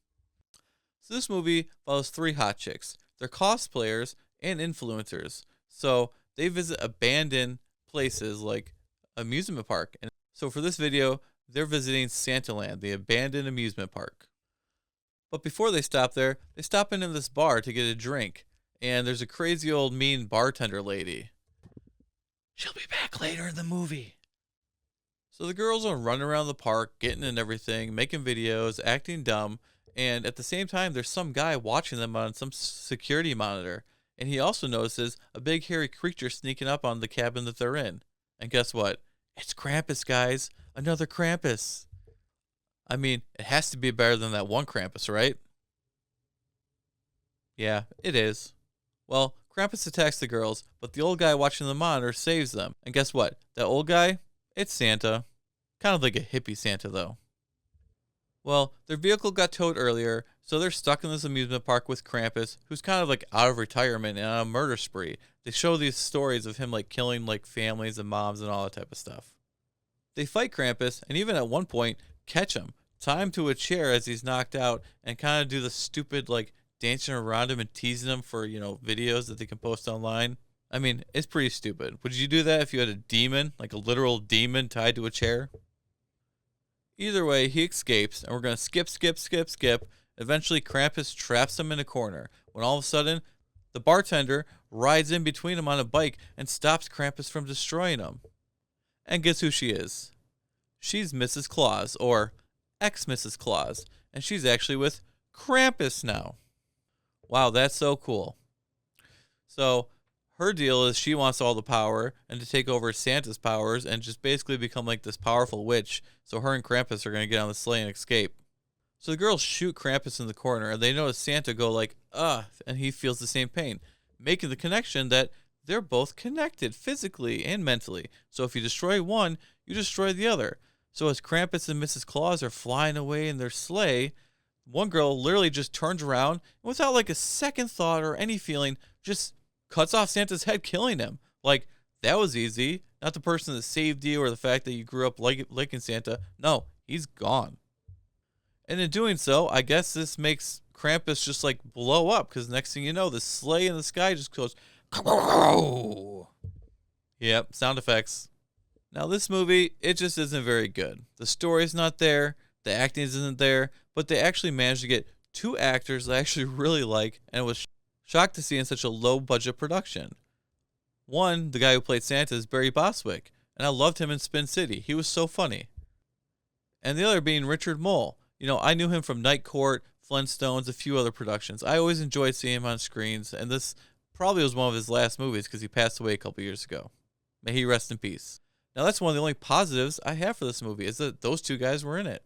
So this movie follows 3 hot chicks. They're cosplayers and influencers. So they visit abandoned places like amusement park. And so for this video, they're visiting Santa Land, the abandoned amusement park. But before they stop there, they stop into this bar to get a drink. And there's a crazy old mean bartender lady. She'll be back later in the movie. So the girls are running around the park, getting in everything, making videos, acting dumb. And at the same time, there's some guy watching them on some security monitor. And he also notices a big hairy creature sneaking up on the cabin that they're in. And guess what? It's Krampus, guys. Another Krampus. I mean, it has to be better than that one Krampus, right? Yeah, it is. Well, Krampus attacks the girls, but the old guy watching the monitor saves them. And guess what? That old guy? It's Santa. Kind of like a hippie Santa, though. Well, their vehicle got towed earlier, so they're stuck in this amusement park with Krampus, who's kind of like out of retirement and on a murder spree. They show these stories of him like killing like families and moms and all that type of stuff. They fight Krampus and even at one point catch him, tie him to a chair as he's knocked out, and kind of do the stupid like dancing around him and teasing him for, videos that they can post online. I mean, it's pretty stupid. Would you do that if you had a demon, like a literal demon tied to a chair? Either way, he escapes, and we're going to skip. Eventually, Krampus traps him in a corner, when all of a sudden, the bartender rides in between him on a bike and stops Krampus from destroying him. And guess who she is? She's Mrs. Claus, or ex-Mrs. Claus, and she's actually with Krampus now. Wow, that's so cool. So, her deal is she wants all the power and to take over Santa's powers and just basically become like this powerful witch. So her and Krampus are going to get on the sleigh and escape. So the girls shoot Krampus in the corner and they notice Santa go like, ugh, and he feels the same pain, making the connection that they're both connected physically and mentally. So if you destroy one, you destroy the other. So as Krampus and Mrs. Claus are flying away in their sleigh, one girl literally just turns around and without like a second thought or any feeling, just cuts off Santa's head, killing him. Like, that was easy. Not the person that saved you or the fact that you grew up liking Santa. No, he's gone. And in doing so, I guess this makes Krampus just like blow up, because next thing you know, the sleigh in the sky just goes, yep, sound effects. Now this movie, it just isn't very good. The story's not there, the acting isn't there, but they actually managed to get 2 actors that I actually really like, and it was Shocked to see in such a low budget production. One, the guy who played Santa is Barry Bostwick, and I loved him in Spin City. He was so funny. And the other being Richard Mole. You know, I knew him from Night Court, Flintstones, a few other productions. I always enjoyed seeing him on screens, and this probably was one of his last movies because he passed away a couple years ago. May he rest in peace. Now that's one of the only positives I have for this movie, is that those two guys were in it.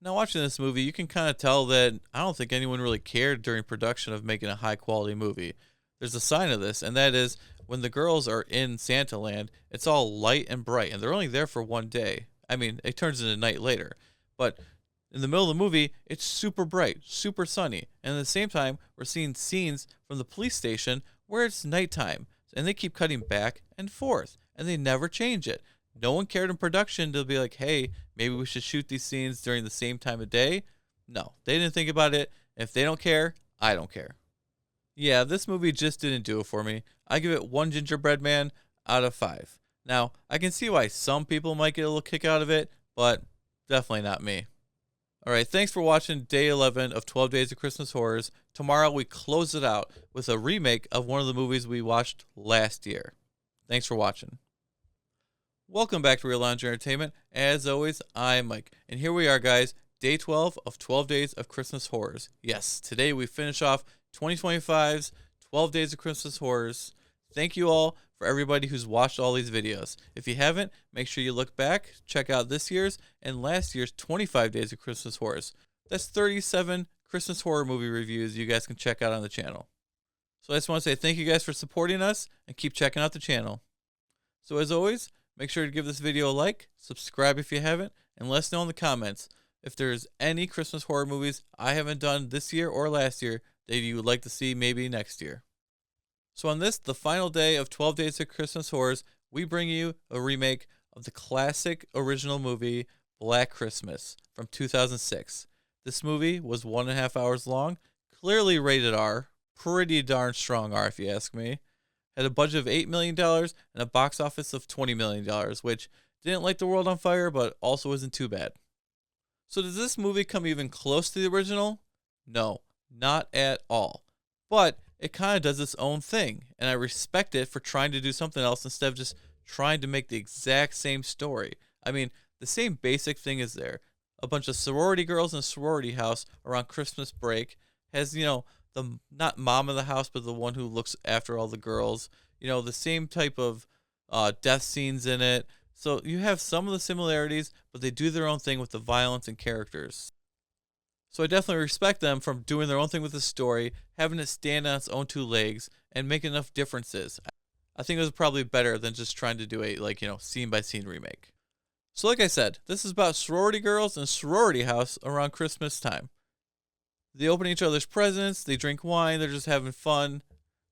Now watching this movie, you can kind of tell that I don't think anyone really cared during production of making a high quality movie. There's a sign of this, and that is when the girls are in Santa Land, it's all light and bright, and they're only there for one day. I mean, it turns into night later, but in the middle of the movie, it's super bright, super sunny, and at the same time, we're seeing scenes from the police station where it's nighttime, and they keep cutting back and forth, and they never change it. No one cared in production to be like, hey, maybe we should shoot these scenes during the same time of day. No, they didn't think about it. If they don't care, I don't care. Yeah, this movie just didn't do it for me. I give it 1 gingerbread man out of 5. Now, I can see why some people might get a little kick out of it, but definitely not me. Alright, thanks for watching day 11 of 12 Days of Christmas Horrors. Tomorrow we close it out with a remake of one of the movies we watched last year. Thanks for watching. Welcome back to Real Lounge Entertainment. As always, I'm Mike, and here we are, guys, day 12 of 12 Days of Christmas Horrors. Yes, today we finish off 2025's 12 Days of Christmas Horrors. Thank you all for everybody who's watched all these videos. If you haven't, make sure you look back, check out this year's and last year's 25 Days of Christmas Horrors. That's 37 Christmas horror movie reviews you guys can check out on the channel. So I just want to say thank you guys for supporting us and keep checking out the channel. So as always, make sure to give this video a like, subscribe if you haven't, and let us know in the comments if there's any Christmas horror movies I haven't done this year or last year that you would like to see maybe next year. So on this, the final day of 12 Days of Christmas Horrors, we bring you a remake of the classic original movie Black Christmas from 2006. This movie was 1.5 hours long, clearly rated R, pretty darn strong R if you ask me. Had a budget of $8 million and a box office of $20 million, which didn't light the world on fire, but also isn't too bad. So does this movie come even close to the original? No, not at all. But it kind of does its own thing, and I respect it for trying to do something else instead of just trying to make the exact same story. I mean, the same basic thing is there. A bunch of sorority girls in a sorority house around Christmas break. Has, you know, the not mom of the house, but the one who looks after all the girls. You know, the same type of death scenes in it. So you have some of the similarities, but they do their own thing with the violence and characters. So I definitely respect them from doing their own thing with the story, having it stand on its own two legs, and make enough differences. I think it was probably better than just trying to do a, scene by scene remake. So like I said, this is about sorority girls in a sorority house around Christmas time. They open each other's presents, they drink wine, they're just having fun.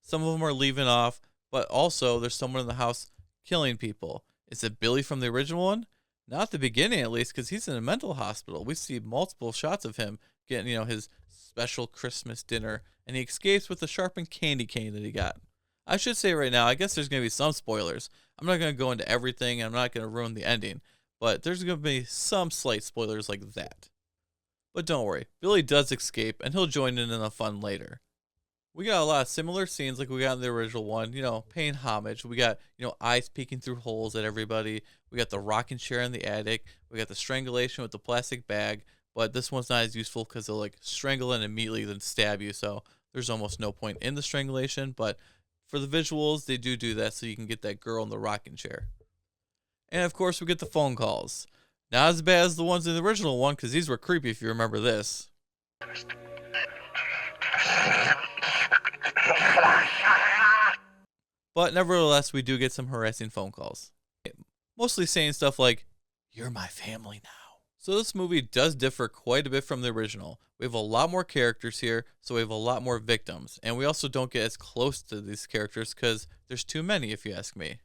Some of them are leaving off, but also there's someone in the house killing people. Is it Billy from the original one? Not at the beginning, at least, because he's in a mental hospital. We see multiple shots of him getting, his special Christmas dinner, and he escapes with a sharpened candy cane that he got. I should say right now, I guess there's going to be some spoilers. I'm not going to go into everything, and I'm not going to ruin the ending, but there's going to be some slight spoilers like that. But don't worry, Billy does escape, and he'll join in the fun later. We got a lot of similar scenes like we got in the original one, paying homage. We got, eyes peeking through holes at everybody. We got the rocking chair in the attic. We got the strangulation with the plastic bag. But this one's not as useful because they'll strangle and immediately then stab you. So there's almost no point in the strangulation. But for the visuals, they do that so you can get that girl in the rocking chair. And of course, we get the phone calls. Not as bad as the ones in the original one because these were creepy if you remember this. But nevertheless, we do get some harassing phone calls. Mostly saying stuff like, "You're my family now." So this movie does differ quite a bit from the original. We have a lot more characters here, so we have a lot more victims. And we also don't get as close to these characters because there's too many, if you ask me.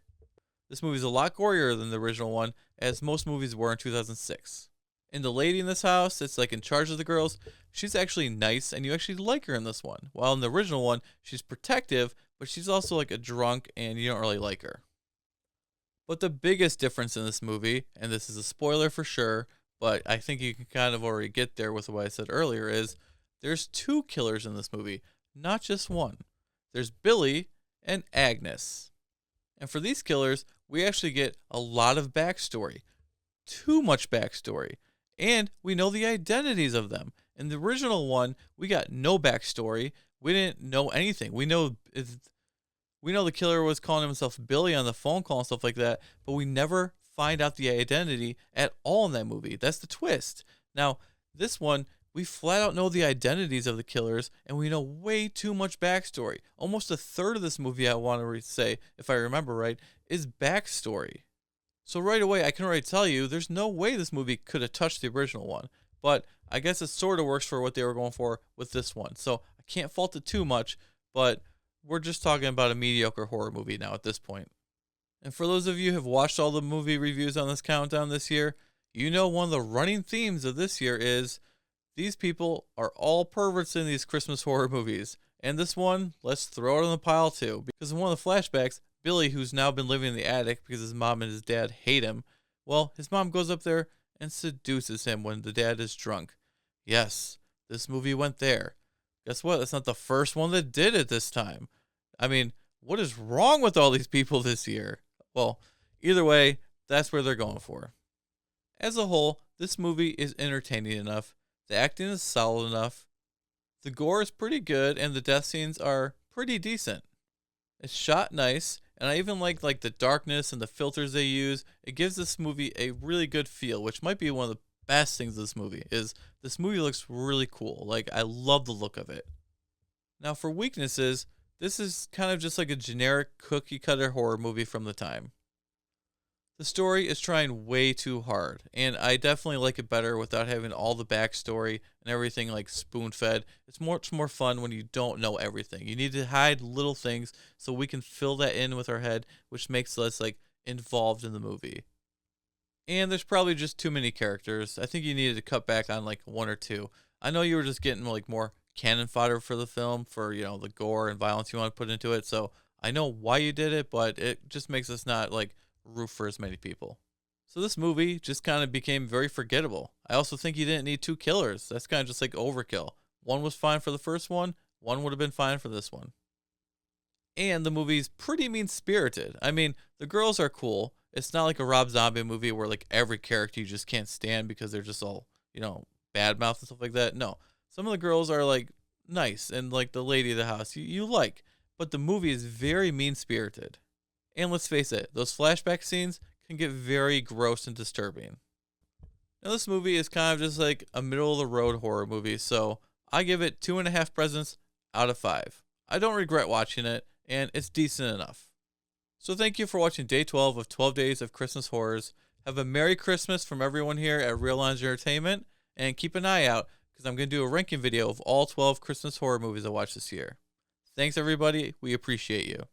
This movie's a lot gorier than the original one, as most movies were in 2006. And the lady in this house that's in charge of the girls, she's actually nice, and you actually like her in this one. While in the original one, she's protective, but she's also a drunk, and you don't really like her. But the biggest difference in this movie, and this is a spoiler for sure, but I think you can kind of already get there with what I said earlier, is there's 2 killers in this movie, not just one. there's Billy, and Agnes. And for these killers, we actually get a lot of backstory. Too much backstory. And we know the identities of them. In the original one, we got no backstory. We didn't know anything. We know the killer was calling himself Billy on the phone call and stuff like that, but we never find out the identity at all in that movie. That's the twist. Now, this one, we flat out know the identities of the killers, and we know way too much backstory. Almost a third of this movie, I want to say, if I remember right, is backstory. So right away, I can already tell you, there's no way this movie could have touched the original one. But I guess it sort of works for what they were going for with this one. So I can't fault it too much, but we're just talking about a mediocre horror movie now at this point. And for those of you who have watched all the movie reviews on this countdown this year, you know one of the running themes of this year is these people are all perverts in these Christmas horror movies. And this one, let's throw it on the pile too. Because in one of the flashbacks, Billy, who's now been living in the attic because his mom and his dad hate him, well, his mom goes up there and seduces him when the dad is drunk. Yes, this movie went there. Guess what? That's not the first one that did it this time. I mean, what is wrong with all these people this year? Well, either way, that's where they're going for. As a whole, this movie is entertaining enough. The acting is solid enough. The gore is pretty good, and the death scenes are pretty decent. It's shot nice, and I even like the darkness and the filters they use. It gives this movie a really good feel, which might be one of the best things of this movie, is this movie looks really cool. Like, I love the look of it. Now, for weaknesses, this is kind of just like a generic cookie-cutter horror movie from the time. The story is trying way too hard, and I definitely like it better without having all the backstory and everything like spoon-fed. It's much more fun when you don't know everything. You need to hide little things so we can fill that in with our head, which makes us like involved in the movie. And there's probably just too many characters. I think you needed to cut back on like one or two. I know you were just getting like more cannon fodder for the film for, you know, the gore and violence you want to put into it. So I know why you did it, but it just makes us not like root for as many people. So this movie just kind of became very forgettable. I also think you didn't need two killers. That's kind of just like overkill. One was fine for the first one. One would have been fine for this one. And the movie's pretty mean-spirited. I mean, the girls are cool. It's not like a Rob Zombie movie where like every character you just can't stand because they're just all, you know, bad mouth and stuff like that. No. Some of the girls are like nice and like the lady of the house you like. But the movie is very mean-spirited. And let's face it, those flashback scenes can get very gross and disturbing. Now this movie is kind of just like a middle-of-the-road horror movie, so I give it 2.5 presents out of 5. I don't regret watching it, and it's decent enough. So thank you for watching Day 12 of 12 Days of Christmas Horrors. Have a Merry Christmas from everyone here at Real Lounge Entertainment, and keep an eye out, because I'm going to do a ranking video of all 12 Christmas horror movies I watched this year. Thanks everybody, we appreciate you.